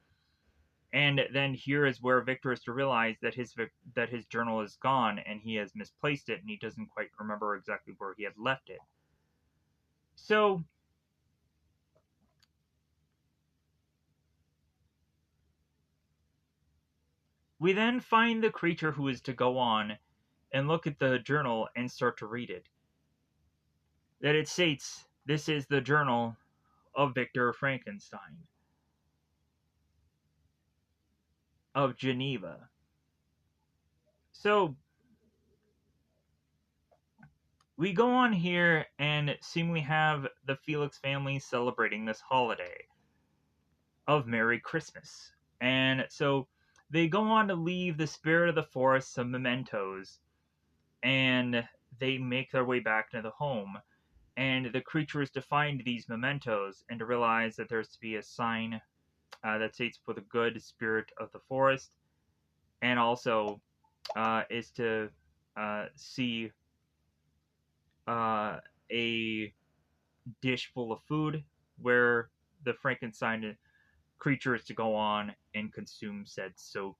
And then here is where Victor is to realize that his journal is gone and he has misplaced it and he doesn't quite remember exactly where he had left it. So we then find the creature who is to go on and look at the journal and start to read it. That it states, this is the journal of Victor Frankenstein of Geneva. So we go on here and seemingly have the Felix family celebrating this holiday of Merry Christmas. And so they go on to leave the spirit of the forest some mementos, and they make their way back to the home. And the creature is to find these mementos and to realize that there's to be a sign that states for the good spirit of the forest, and also is to see a dish full of food where the Frankenstein creature is to go on and consume said so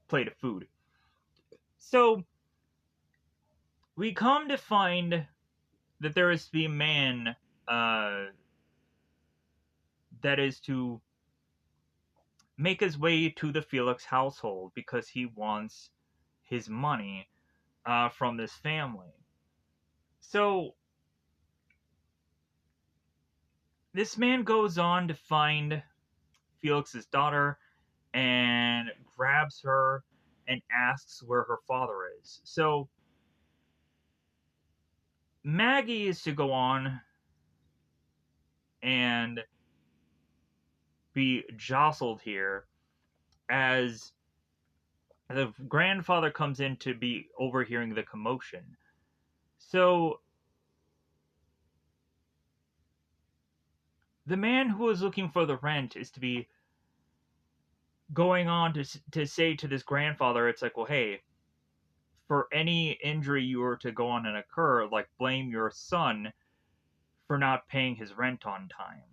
plate of food. So we come to find that there is to be a man uh, that is to make his way to the Felix household because he wants his money from this family. So this man goes on to find Felix's daughter and grabs her and asks where her father is. So Maggie is to go on and be jostled here as the grandfather comes in to be overhearing the commotion. So the man who is looking for the rent is to be going on to say to this grandfather, it's like, well, hey, for any injury you were to go on and occur, like blame your son for not paying his rent on time.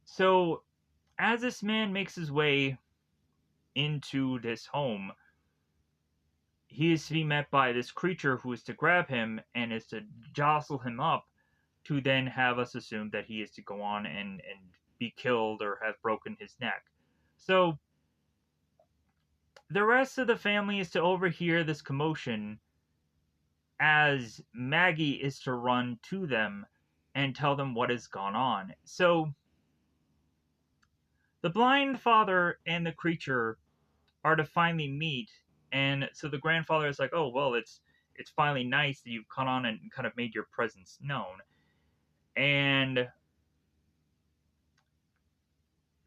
So as this man makes his way into this home, he is to be met by this creature who is to grab him and is to jostle him up to then have us assume that he is to go on and be killed or have broken his neck. So the rest of the family is to overhear this commotion as Maggie is to run to them and tell them what has gone on. So the blind father and the creature are to finally meet, and so the grandfather is like, "Oh well, it's finally nice that you've come on and kind of made your presence known." And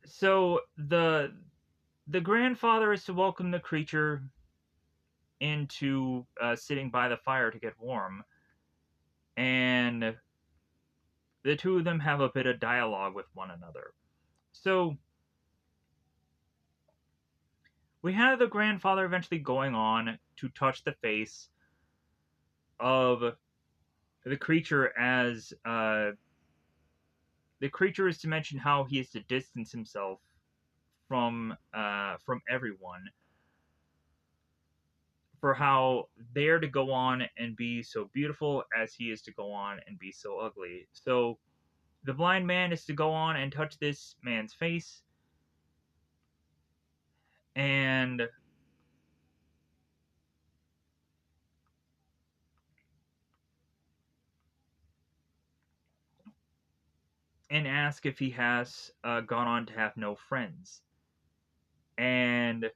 so the grandfather is to welcome the creature into sitting by the fire to get warm, and the two of them have a bit of dialogue with one another. So we have the grandfather eventually going on to touch the face of the creature as the creature is to mention how he is to distance himself from everyone, for how they're to go on and be so beautiful as he is to go on and be so ugly. So the blind man is to go on and touch this man's face and ask if he has gone on to have no friends and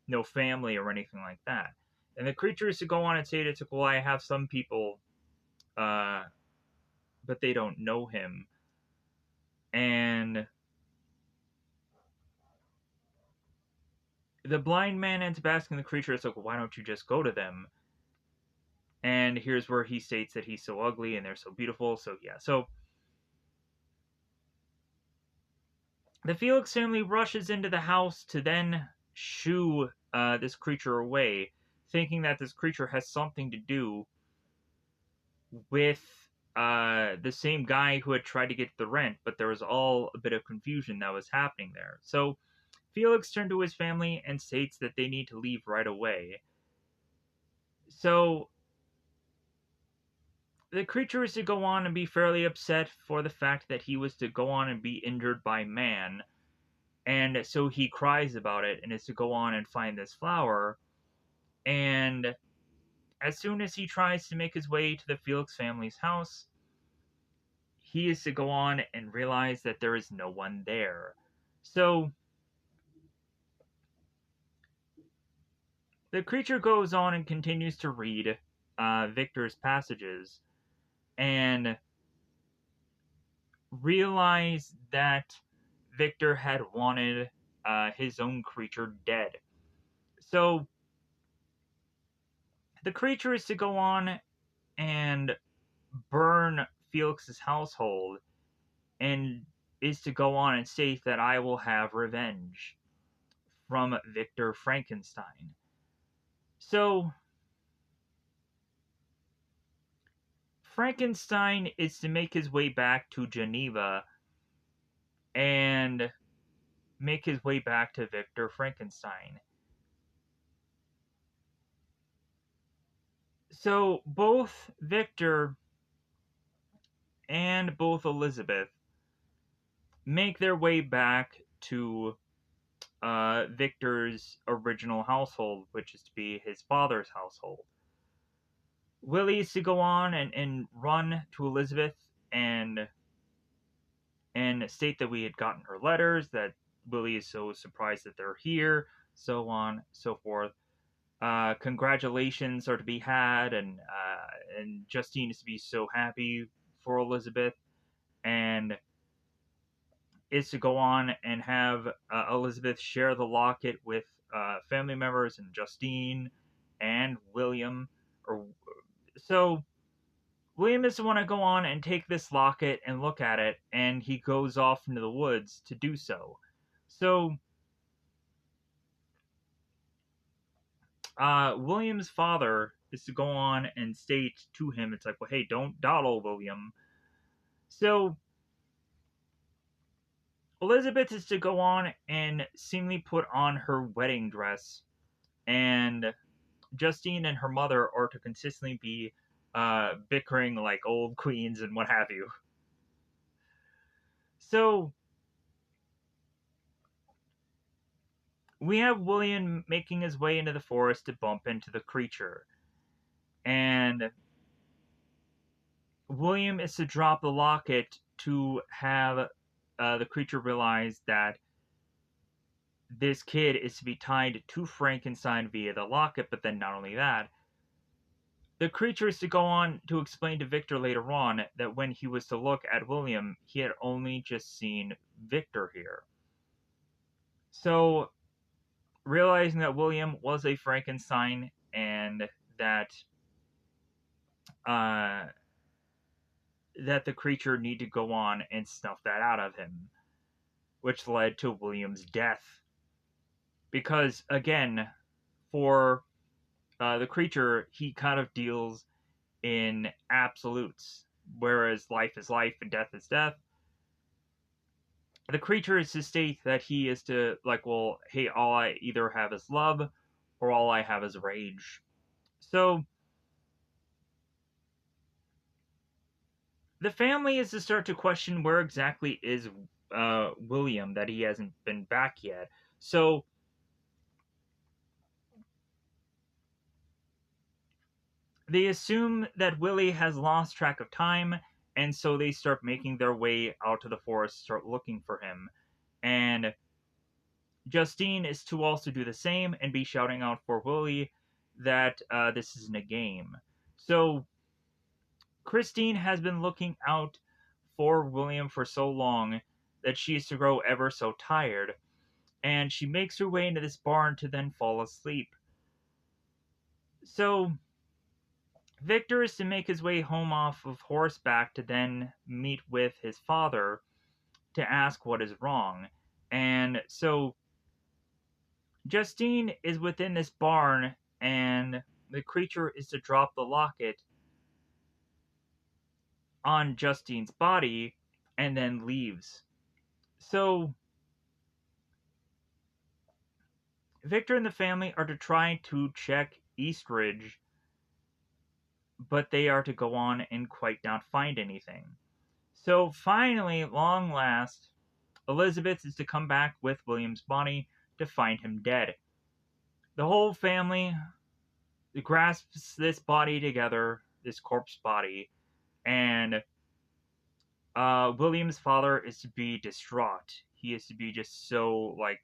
no family or anything like that. And the creature is to go on and say to well, I have some people, but they don't know him. And the blind man ends up asking the creature, it's like, well, why don't you just go to them? And here's where he states that he's so ugly and they're so beautiful. So, yeah. So, the Felix family rushes into the house to then shoo this creature away, thinking that this creature has something to do with the same guy who had tried to get the rent, but there was all a bit of confusion that was happening there. So Felix turned to his family and states that they need to leave right away. So the creature is to go on and be fairly upset for the fact that he was to go on and be injured by man. And so he cries about it and is to go on and find this flower. And as soon as he tries to make his way to the Felix family's house, he is to go on and realize that there is no one there. So the creature goes on and continues to read Victor's passages and realize that Victor had wanted his own creature dead. So the creature is to go on and burn Felix's household and is to go on and state that I will have revenge from Victor Frankenstein. So Frankenstein is to make his way back to Geneva and make his way back to Victor Frankenstein. So both Victor and both Elizabeth make their way back to Victor's original household, which is to be his father's household. Willie is to go on and run to Elizabeth and state that we had gotten her letters, that Willie is so surprised that they're here, so on, so forth. Congratulations are to be had, and Justine is to be so happy for Elizabeth, and is to go on and have Elizabeth share the locket with family members and Justine and William. Or so William is to want to go on and take this locket and look at it, and he goes off into the woods to do so. So William's father is to go on and state to him, it's like, well, hey, don't dawdle, William. So Elizabeth is to go on and seemingly put on her wedding dress, and Justine and her mother are to consistently be bickering like old queens and what have you. So we have William making his way into the forest to bump into the creature. And William is to drop the locket to have the creature realize that this kid is to be tied to Frankenstein via the locket, but then not only that, the creature is to go on to explain to Victor later on that when he was to look at William, he had only just seen Victor here. So, realizing that William was a Frankenstein and that uh, that the creature need to go on and snuff that out of him, which led to William's death. Because again, for the creature, he kind of deals in absolutes, whereas life is life and death is death. The creature is to state that he is to, like, well, hey, all I either have is love or all I have is rage. So the family is to start to question where exactly is William, that he hasn't been back yet. So they assume that Willie has lost track of time, and so they start making their way out to the forest, start looking for him. And Justine is to also do the same and be shouting out for Willie that this isn't a game. So Christine has been looking out for William for so long that she is to grow ever so tired, and she makes her way into this barn to then fall asleep. So Victor is to make his way home off of horseback to then meet with his father to ask what is wrong. And so Justine is within this barn, and the creature is to drop the locket on Justine's body and then leaves. So Victor and the family are to try to check Eastridge, but they are to go on and quite not find anything. So finally, long last, Elizabeth is to come back with William's body to find him dead. The whole family grasps this body together, this corpse body, and William's father is to be distraught. He is to be just so, like,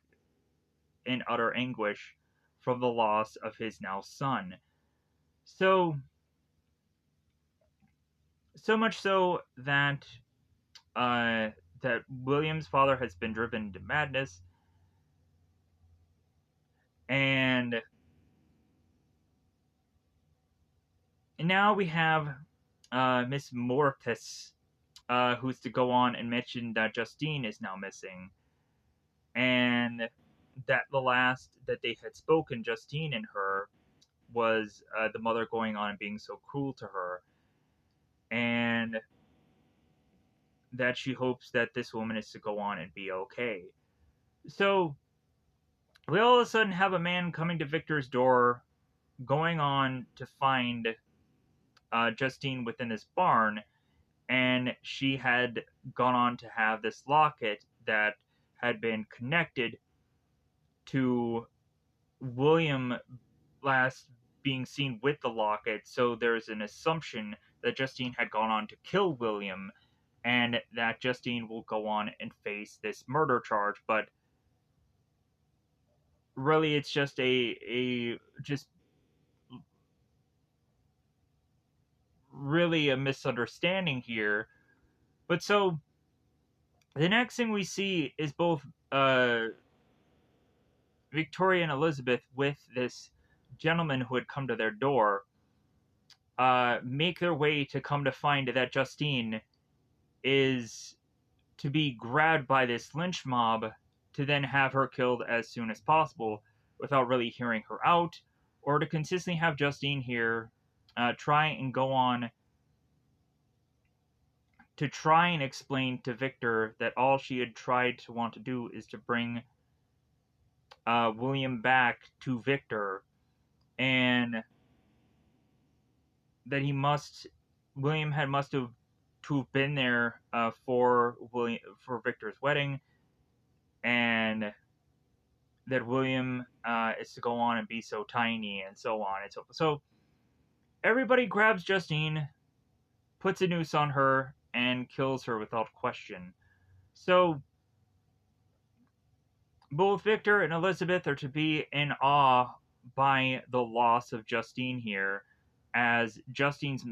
in utter anguish from the loss of his now son. So, so much so that uh, that William's father has been driven to madness, and now we have Miss Mortis, who's to go on and mention that Justine is now missing, and that the last that they had spoken, Justine and her, was the mother going on and being so cruel to her, and that she hopes that this woman is to go on and be okay. So we all of a sudden have a man coming to Victor's door, going on to find Justine within this barn, and she had gone on to have this locket that had been connected to William last being seen with the locket. So there's an assumption that Justine had gone on to kill William, and that Justine will go on and face this murder charge. But really, it's just a just really a misunderstanding here. But so the next thing we see is both Victoria and Elizabeth with this gentleman who had come to their door make their way to come to find that Justine is to be grabbed by this lynch mob to then have her killed as soon as possible without really hearing her out, or to consistently have Justine here try and go on to try and explain to Victor that all she had tried to want to do is to bring William back to Victor, and that he must William had must have to have been there for Victor's wedding, and that William is to go on and be so tiny and so on and so forth. So everybody grabs Justine, puts a noose on her, and kills her without question. So both Victor and Elizabeth are to be in awe by the loss of Justine here, as Justine's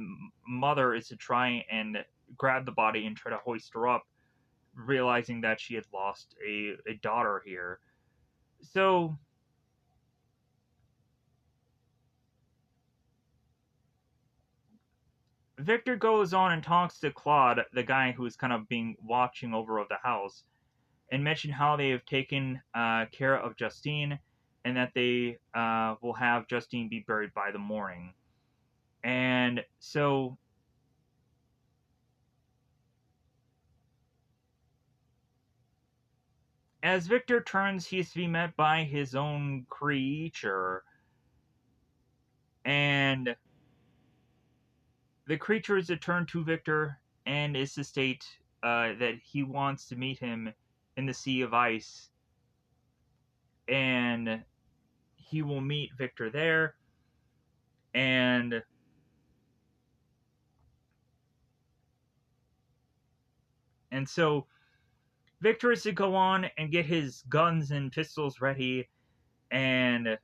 mother is to try and grab the body and try to hoist her up, realizing that she had lost a daughter here. So Victor goes on and talks to Claude, the guy who's kind of being watching over of the house, and mention how they have taken care of Justine, and that they will have Justine be buried by the morning. And so as Victor turns, he is to be met by his own creature, and the creature is to turn to Victor and is to state that he wants to meet him in the Sea of Ice, and he will meet Victor there, and so Victor is to go on and get his guns and pistols ready, and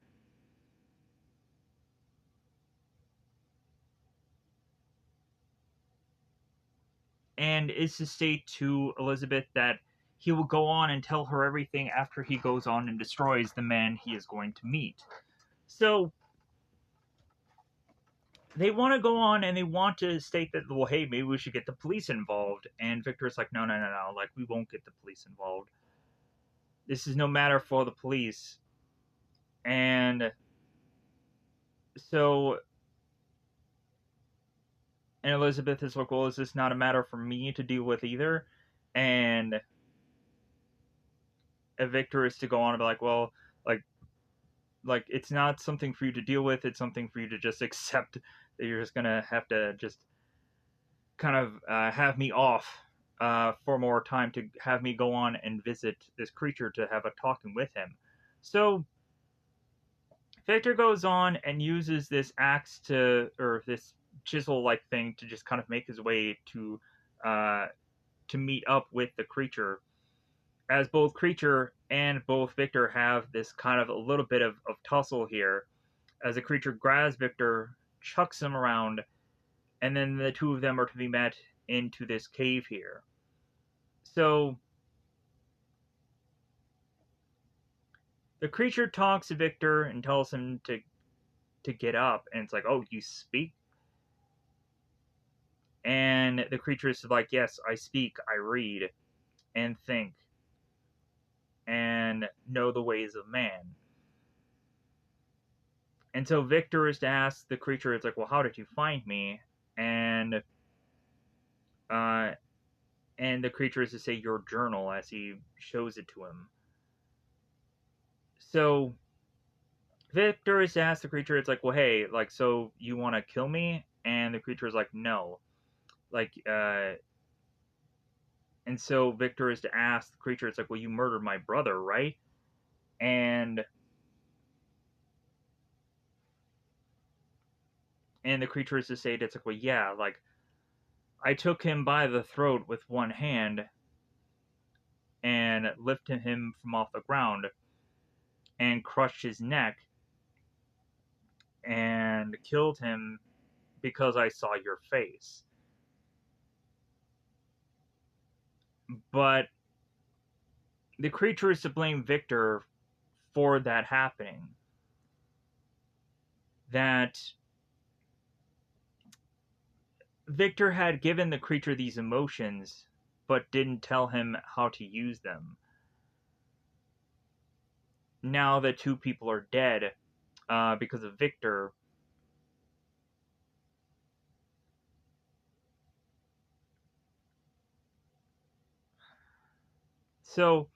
is to state to Elizabeth that he will go on and tell her everything after he goes on and destroys the man he is going to meet. So they want to go on and they want to state that, well, hey, maybe we should get the police involved. And Victor's like, no, no, no, no. Like, we won't get the police involved. This is no matter for the police. And so, and Elizabeth is like, well, is this not a matter for me to deal with either? And Victor is to go on and be like, well, like, it's not something for you to deal with. It's something for you to just accept that you're just gonna have to just kind of have me off for more time to have me go on and visit this creature to have a talking with him. So Victor goes on and uses this axe or this chisel-like thing to just kind of make his way uh, to meet up with the creature. As both creature and both Victor have this kind of a little bit of tussle here, as the creature grabs Victor, chucks him around, and then the two of them are to be met into this cave here. So the creature talks to Victor and tells him to get up, and it's like, oh, you speak? And the creature is like, yes, I speak, I read, and think, and know the ways of man. And so Victor is to ask the creature, it's like, well, how did you find me? Uh, and the creature is to say your journal as he shows it to him. So Victor is to ask the creature, it's like, well, hey, like, so you want to kill me? And the creature is like, no. Like, and so Victor is to ask the creature, it's like, well, you murdered my brother, right? And the creature is to say, it's like, well, yeah, like, I took him by the throat with one hand and lifted him from off the ground and crushed his neck and killed him because I saw your face. But the creature is to blame Victor for that happening. That Victor had given the creature these emotions, but didn't tell him how to use them. Now that two people are dead because of Victor, so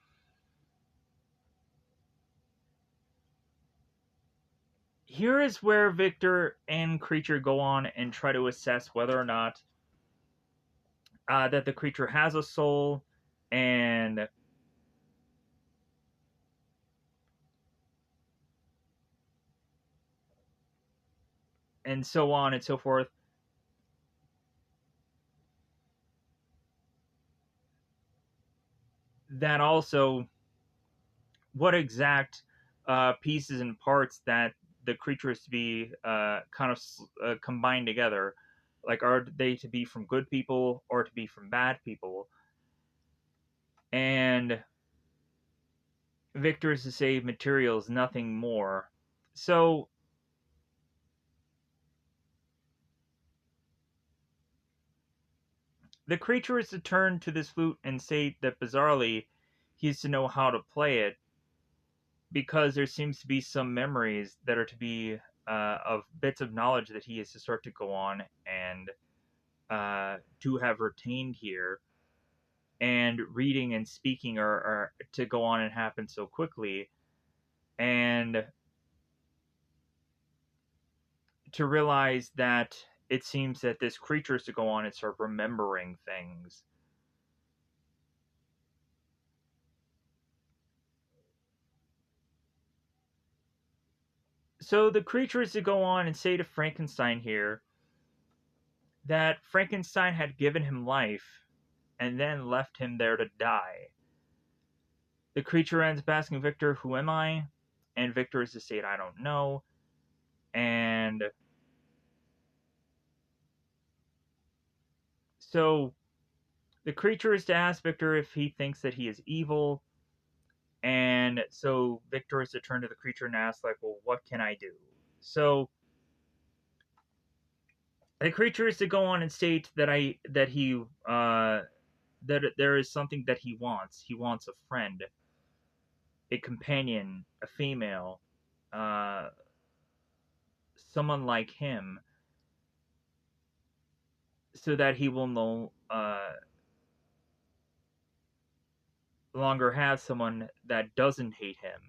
here is where Victor and creature go on and try to assess whether or not that the creature has a soul and so on and so forth. That also, what exact pieces and parts that the creature is to be kind of combined together. Like, are they to be from good people or to be from bad people? And Victor is to say materials, nothing more. So the creature is to turn to this flute and say that bizarrely he's to know how to play it because there seems to be some memories that are to be of bits of knowledge that he is to start to go on and to have retained here. And reading and speaking are to go on and happen so quickly. And to realize that it seems that this creature is to go on and start remembering things. So the creature is to go on and say to Frankenstein here that Frankenstein had given him life and then left him there to die. The creature ends up asking Victor, who am I? And Victor is to say, I don't know. And so The creature is to ask Victor if he thinks that he is evil, and so Victor is to turn to the creature and ask, like, well, what can I do? So the creature is to go on and state that there is something that he wants. He wants a friend, a companion, a female, uh, someone like him, so that he will no longer have someone that doesn't hate him.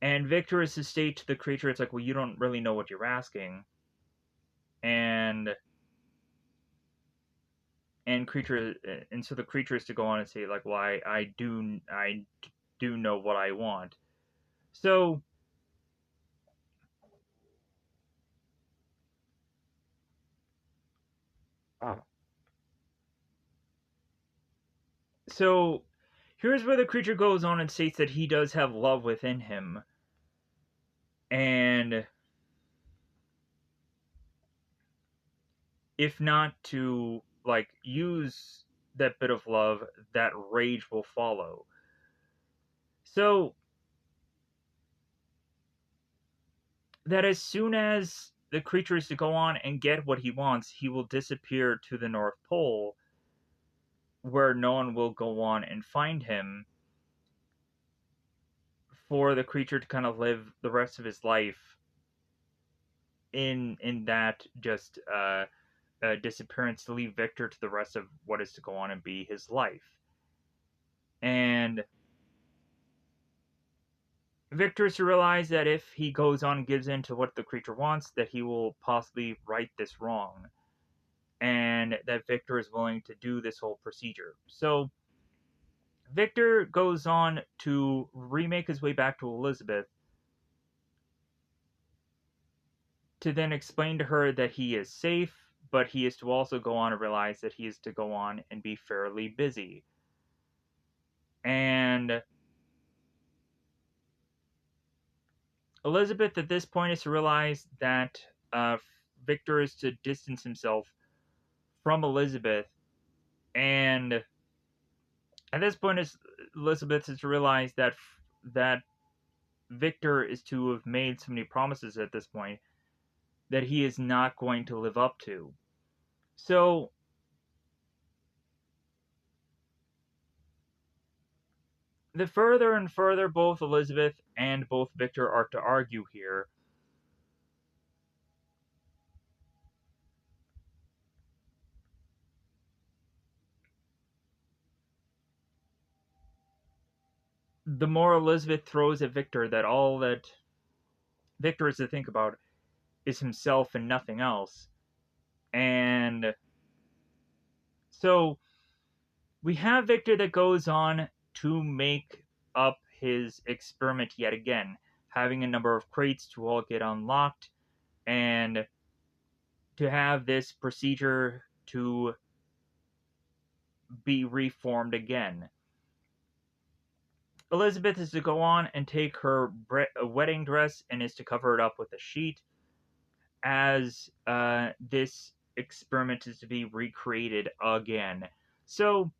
And Victor is to state to the creature, it's like, well, you don't really know what you're asking, and creature, and so the creature is to go on and say, like, well, I do know what I want. So oh. So here's where the creature goes on and states that he does have love within him, and if not to like use that bit of love, that rage will follow. So that as soon as the creature is to go on and get what he wants, he will disappear to the North Pole, where no one will go on and find him, for the creature to kind of live the rest of his life in that just disappearance, to leave Victor to the rest of what is to go on and be his life. And Victor is to realize that if he goes on and gives in to what the creature wants, that he will possibly right this wrong, and that Victor is willing to do this whole procedure. So Victor goes on to remake his way back to Elizabeth, to then explain to her that he is safe, but he is to also go on and realize that he is to go on and be fairly busy. And Elizabeth at this point is to realize that Victor is to distance himself from Elizabeth, and at this point, Elizabeth is to realize that Victor is to have made so many promises at this point that he is not going to live up to. So the further and further both Elizabeth and both Victor are to argue here, the more Elizabeth throws at Victor that all that Victor is to think about is himself and nothing else. And so we have Victor that goes on to make up his experiment yet again, having a number of crates to all get unlocked, and to have this procedure to be reformed again. Elizabeth is to go on and take her wedding dress and is to cover it up with a sheet, as this experiment is to be recreated again. So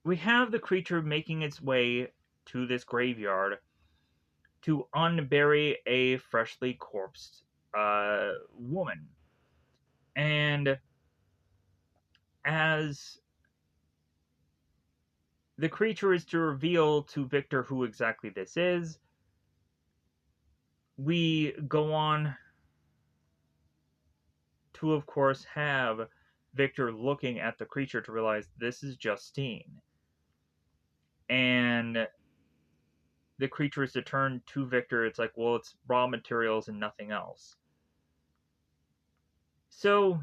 we have the creature making its way to this graveyard to unbury a freshly corpsed woman. And as the creature is to reveal to Victor who exactly this is, we go on to, of course, have Victor looking at the creature to realize this is Justine. And the creature is to turn to Victor. It's like, well, it's raw materials and nothing else. So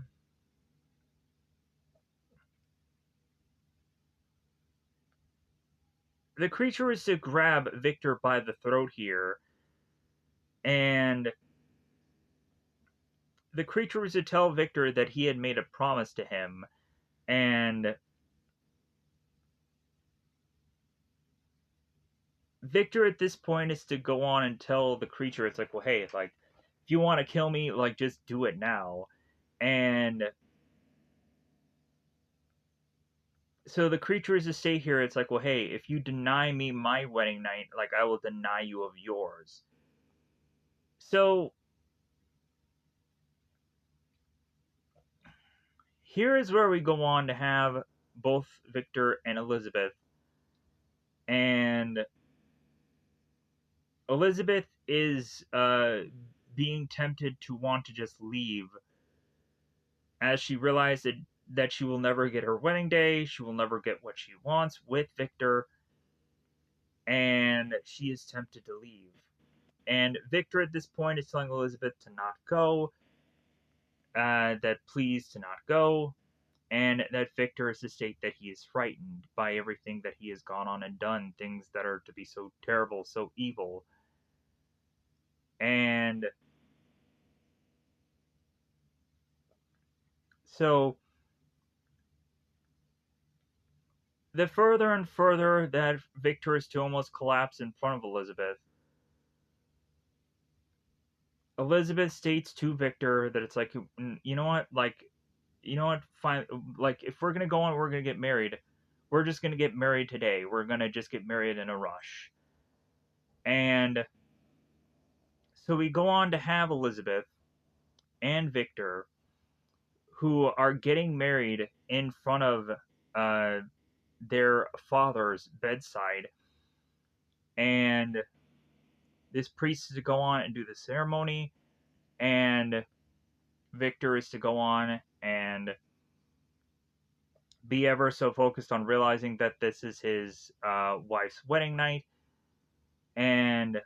the creature is to grab Victor by the throat here, and the creature is to tell Victor that he had made a promise to him, and Victor at this point is to go on and tell the creature, it's like, well, hey, like, if you want to kill me, like, just do it now. And so the creature is to stay here. It's like, well, hey, if you deny me my wedding night, like I will deny you of yours. So here is where we go on to have both Victor and Elizabeth. And Elizabeth is being tempted to want to just leave as she realized that she will never get her wedding day, she will never get what she wants with Victor, and she is tempted to leave. And Victor at this point is telling Elizabeth to not go, that please to not go, and that Victor is to state that he is frightened by everything that he has gone on and done, things that are to be so terrible, so evil. And so the further and further that Victor is to almost collapse in front of Elizabeth, Elizabeth states to Victor that it's like, you know what, like, you know what, fine, like, if we're gonna go on, we're gonna get married. We're just gonna get married today. We're gonna just get married in a rush. And so we go on to have Elizabeth and Victor, who are getting married in front of uh, their father's bedside. And this priest is to go on and do the ceremony, and Victor is to go on and be ever so focused on realizing that this is his wife's wedding night. And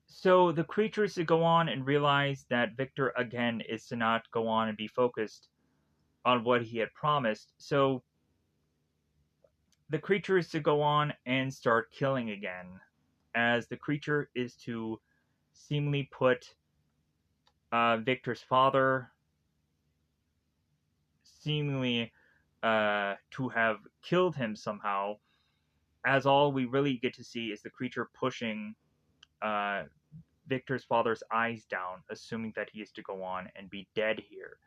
so the creature is to go on and realize that Victor again is to not go on and be focused on what he had promised. So the creature is to go on and start killing again, as the creature is to seemingly put Victor's father, seemingly to have killed him somehow, as all we really get to see is the creature pushing uh, Victor's father's eyes down, assuming that he is to go on and be dead here.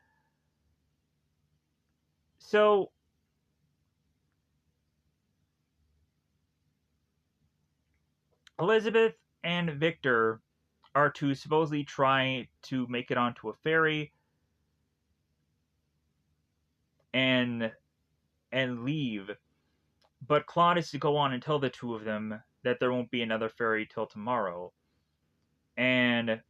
So Elizabeth and Victor are to supposedly try to make it onto a ferry and leave, but Claude is to go on and tell the two of them that there won't be another ferry till tomorrow. And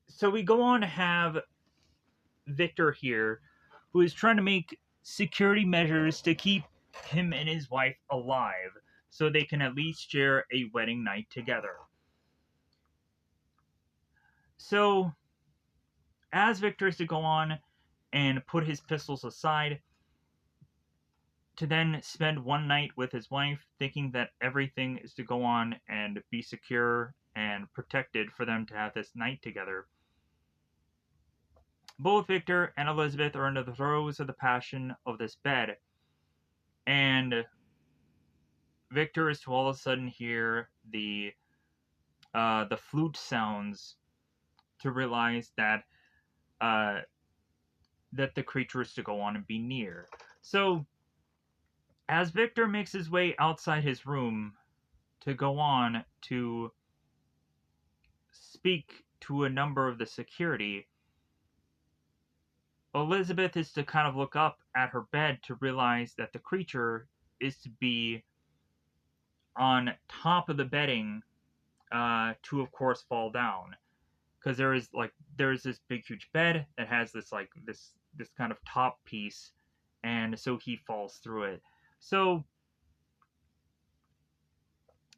so we go on to have Victor here, who is trying to make security measures to keep him and his wife alive so they can at least share a wedding night together. So, as Victor is to go on and put his pistols aside, to then spend one night with his wife, thinking that everything is to go on and be secure and protected for them to have this night together. Both Victor and Elizabeth are under the throes of the passion of this bed, and Victor is to all of a sudden hear the flute sounds to realize uh, that the creature is to go on and be near. So as Victor makes his way outside his room to go on to speak to a number of the security, Elizabeth is to kind of look up at her bed to realize that the creature is to be on top of the bedding, to of course fall down, because there's this big huge bed that has this kind of top piece, and so he falls through it. So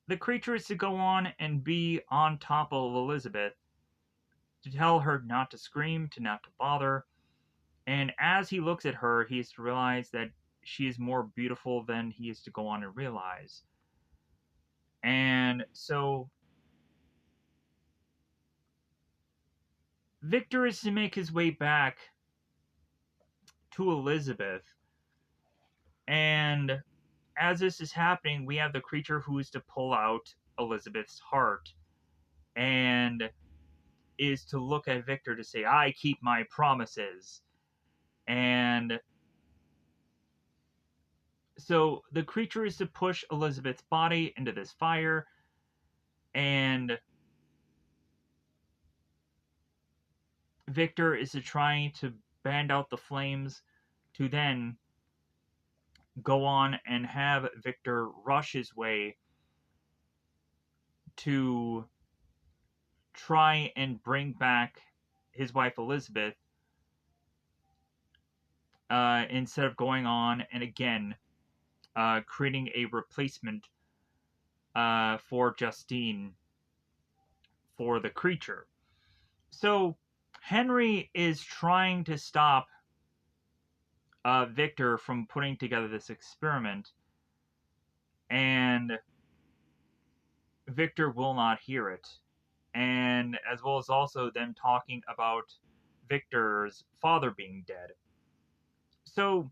the creature is to go on and be on top of Elizabeth to tell her not to scream, to not to bother. And as he looks at her, he is to realize that she is more beautiful than he is to go on and realize. And so Victor is to make his way back to Elizabeth. And as this is happening, we have the creature who is to pull out Elizabeth's heart and is to look at Victor to say, I keep my promises. And so the creature is to push Elizabeth's body into this fire, and Victor is to try to band out the flames to then go on and have Victor rush his way to try and bring back his wife Elizabeth, instead of going on and again creating a replacement for Justine for the creature. So Henry is trying to stop Victor from putting together this experiment, and Victor will not hear it. And as well as also them talking about Victor's father being dead. So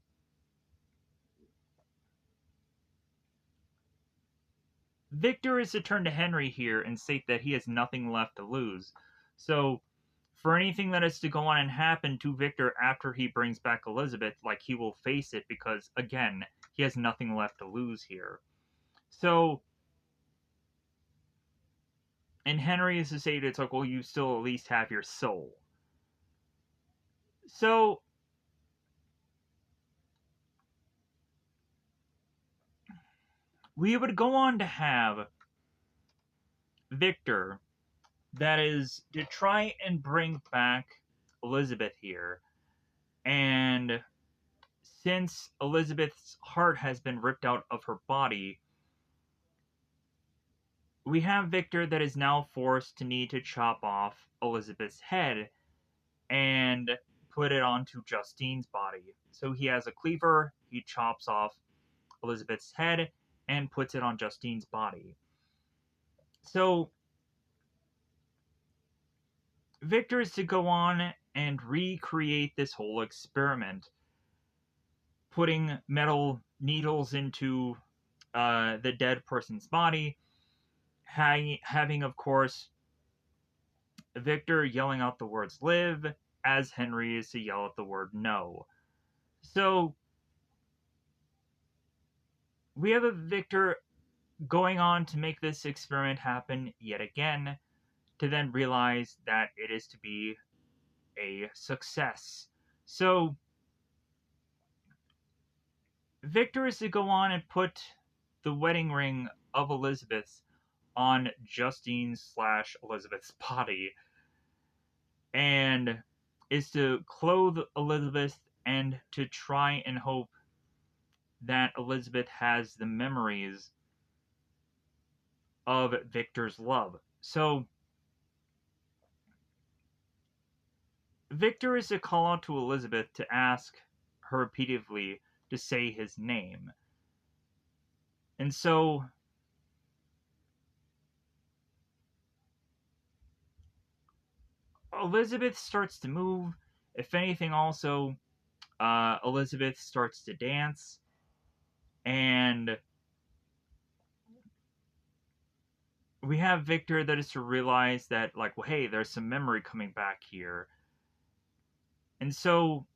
Victor is to turn to Henry here and state that he has nothing left to lose. So for anything that is to go on and happen to Victor after he brings back Elizabeth, like, he will face it because, again, he has nothing left to lose here. So, and Henry is to say to, it's like, well, you still at least have your soul. So we would go on to have Victor, that is to try and bring back Elizabeth here. And since Elizabeth's heart has been ripped out of her body, we have Victor that is now forced to need to chop off Elizabeth's head and put it onto Justine's body. So he has a cleaver, he chops off Elizabeth's head and puts it on Justine's body. So Victor is to go on and recreate this whole experiment, putting metal needles into the dead person's body, having, of course, Victor yelling out the words live, as Henry is to yell out the word no. So we have a Victor going on to make this experiment happen yet again, to then realize that it is to be a success. So Victor is to go on and put the wedding ring of Elizabeth on Justine/Elizabeth's body, and is to clothe Elizabeth and to try and hope that Elizabeth has the memories of Victor's love. So Victor is to call out to Elizabeth to ask her repeatedly to say his name. And so Elizabeth starts to move. If anything, also, Elizabeth starts to dance. And we have Victor that is to realize that, like, well, hey, there's some memory coming back here. And so,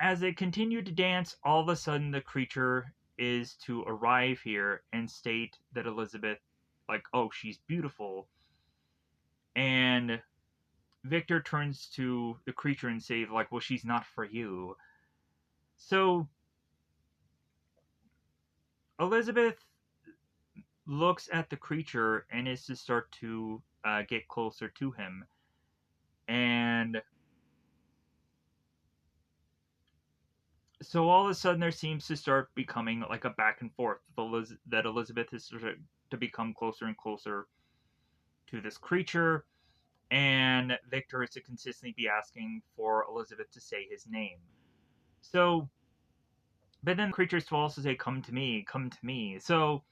as they continue to dance, all of a sudden the creature is to arrive here and state that Elizabeth, like, oh, she's beautiful. And Victor turns to the creature and says, like, well, she's not for you. So Elizabeth looks at the creature and is to start to get closer to him. And so all of a sudden there seems to start becoming like a back and forth that Elizabeth is to become closer and closer to this creature, and Victor is to consistently be asking for Elizabeth to say his name. So, but then the creatures to also say, come to me, come to me. So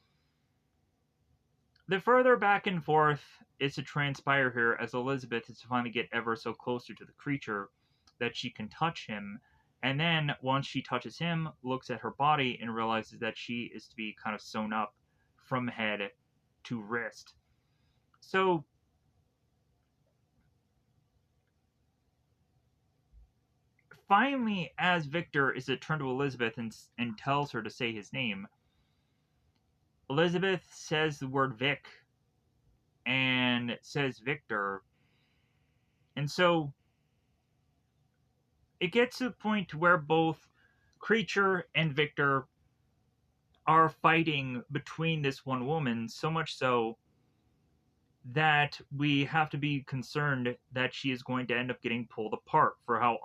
the further back and forth is to transpire here as Elizabeth is to finally get ever so closer to the creature that she can touch him, And then once she touches him, looks at her body and realizes that she is to be kind of sewn up from head to wrist. So finally, as Victor is to turn to Elizabeth and tells her to say his name, Elizabeth says the word Vic and says Victor. And so it gets to the point where both Creature and Victor are fighting between this one woman, so much so that we have to be concerned that she is going to end up getting pulled apart for how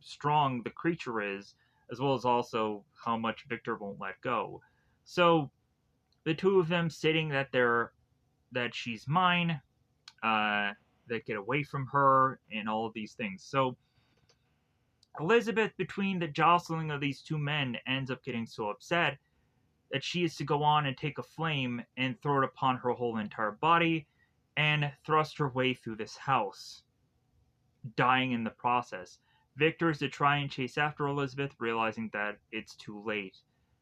strong the creature is, as well as also how much Victor won't let go. So the two of them stating that she's mine, that get away from her, and all of these things. So Elizabeth, between the jostling of these two men, ends up getting so upset that she is to go on and take a flame and throw it upon her whole entire body and thrust her way through this house, dying in the process. Victor is to try and chase after Elizabeth, realizing that it's too late,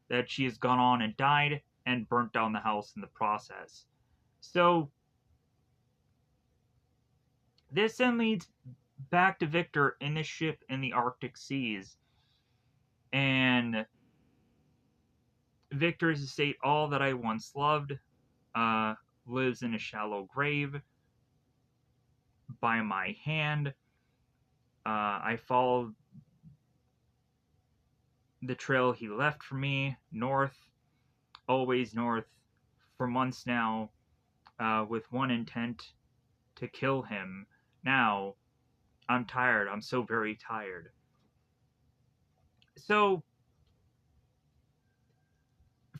that she has gone on and died and burnt down the house in the process. So this then leads back to Victor in the ship in the Arctic seas, and Victor is to state, all that I once loved lives in a shallow grave by my hand. I followed the trail he left for me, north, always north, for months now, with one intent, to kill him. Now, I'm tired. I'm so very tired. So,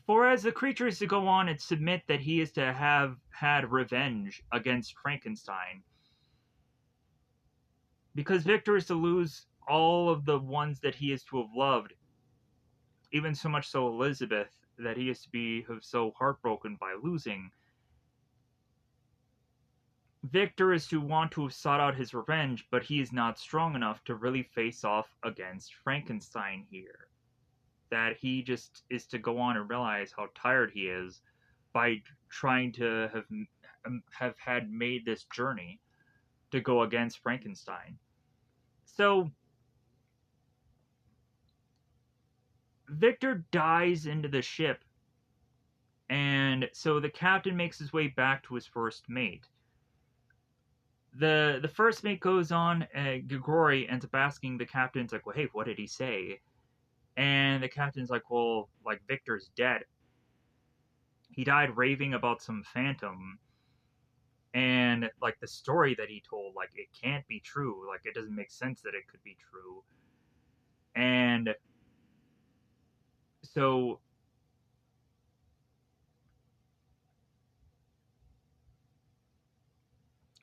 for as the creature is to go on and submit that he is to have had revenge against Frankenstein, because Victor is to lose all of the ones that he is to have loved, even so much so Elizabeth, that he is to be so heartbroken by losing. Victor is to want to have sought out his revenge, but he is not strong enough to really face off against Frankenstein here. That he just is to go on and realize how tired he is by trying to have had made this journey to go against Frankenstein. So Victor dies into the ship, and so the captain makes his way back to his first mate. The first mate goes on, Grigori ends up asking the captain's like, well, hey, what did he say? And the captain's like, well, like, Victor's dead. He died raving about some phantom. And, like, the story that he told, like, it can't be true. Like, it doesn't make sense that it could be true. And so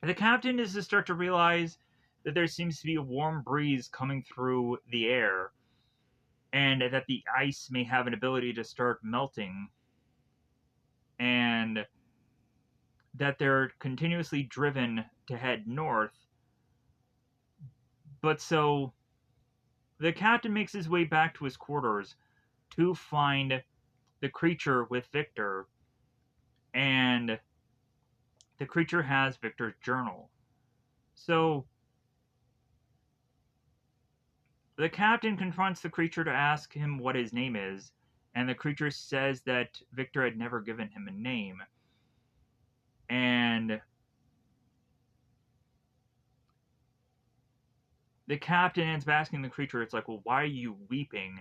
the captain is to start to realize that there seems to be a warm breeze coming through the air, and that the ice may have an ability to start melting, and that they're continuously driven to head north. But so the captain makes his way back to his quarters to find the creature with Victor, and the creature has Victor's journal. So the captain confronts the creature to ask him what his name is, and the creature says that Victor had never given him a name. And the captain ends up asking the creature, it's like, well, why are you weeping?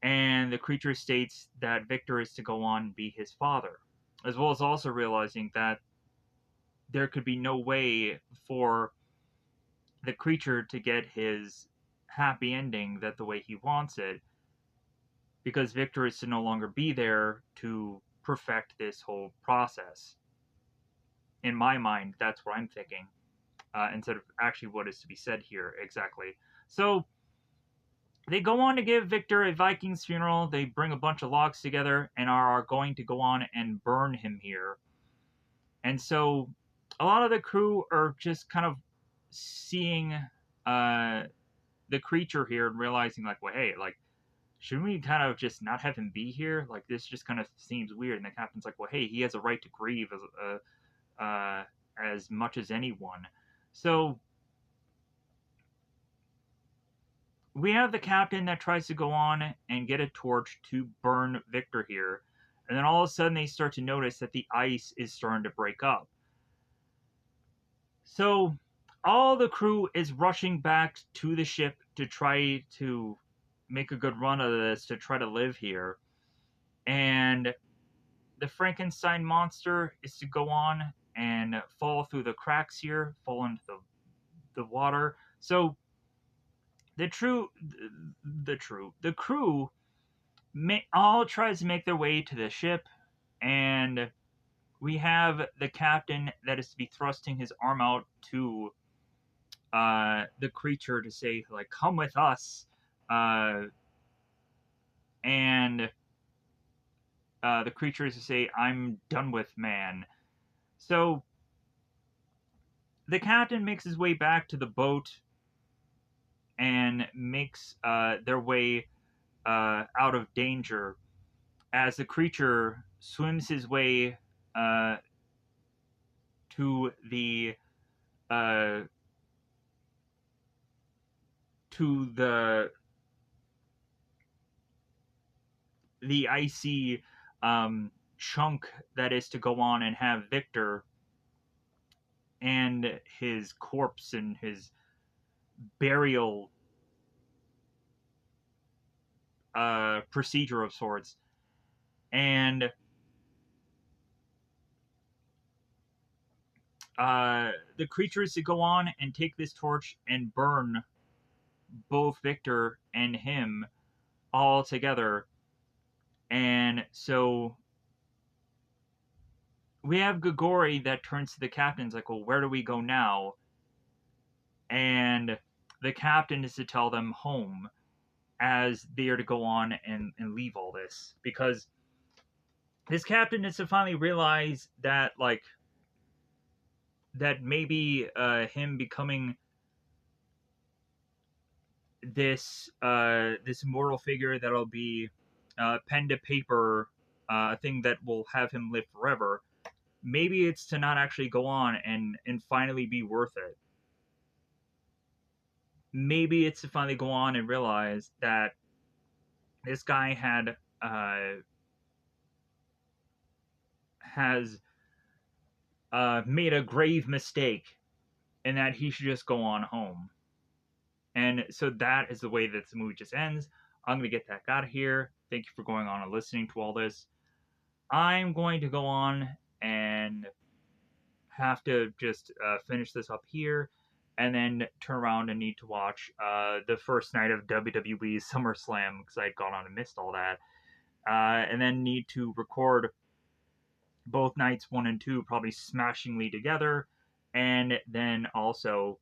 And the creature states that Victor is to go on and be his father, as well as also realizing that there could be no way for the creature to get his happy ending that the way he wants it, because Victor is to no longer be there to perfect this whole process. In my mind, that's what I'm thinking, instead of actually what is to be said here exactly. So they go on to give Victor a Viking's funeral. They bring a bunch of logs together and are going to go on and burn him here. And so a lot of the crew are just kind of seeing the creature here and realizing like, well, hey, like, shouldn't we kind of just not have him be here? Like, this just kind of seems weird. And the captain's like, well, hey, he has a right to grieve as much as anyone. So we have the captain that tries to go on and get a torch to burn Victor here. And then all of a sudden they start to notice that the ice is starting to break up. So all the crew is rushing back to the ship to try to make a good run of this, to try to live here. And the Frankenstein monster is to go on and fall through the cracks here, fall into the water. So the crew all tries to make their way to the ship, and we have the captain that is to be thrusting his arm out to the creature to say like, "Come with us," uh, and the creature is to say, "I'm done with man." So the captain makes his way back to the boat and makes their way out of danger as the creature swims his way uh, to the uh, to the icy chunk that is to go on and have Victor and his corpse and his burial procedure of sorts. And the creature is to go on and take this torch and burn both Victor and him all together. And so we have Gagori that turns to the captain's like, well, where do we go now? And the captain is to tell them home as they are to go on and leave all this. Because this captain is to finally realize that, like, that maybe him becoming this immortal figure that'll be pen to paper, a thing that will have him live forever. Maybe it's to not actually go on and finally be worth it. Maybe it's to finally go on and realize that this guy has made a grave mistake, and that he should just go on home. And so that is the way that the movie just ends. I'm going to get that out of here. Thank you for going on and listening to all this. I'm going to go on and have to just finish this up here and then turn around and need to watch the first night of WWE SummerSlam because I had gone on and missed all that. And then need to record both nights 1 and 2, probably smashingly together. And then also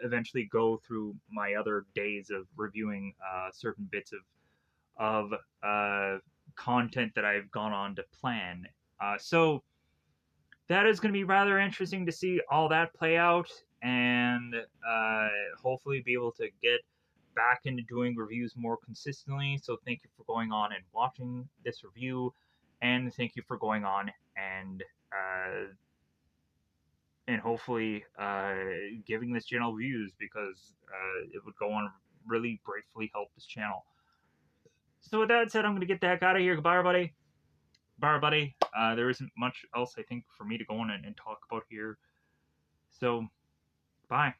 eventually go through my other days of reviewing certain bits of content that I've gone on to plan. So that is going to be rather interesting to see all that play out, and hopefully be able to get back into doing reviews more consistently. So thank you for going on and watching this review, and thank you for going on and hopefully giving this channel views because it would go on really gratefully help this channel. So with that said, I'm going to get the heck out of here. Goodbye, everybody. Bye, everybody. There isn't much else, I think, for me to go on and talk about here. So, bye.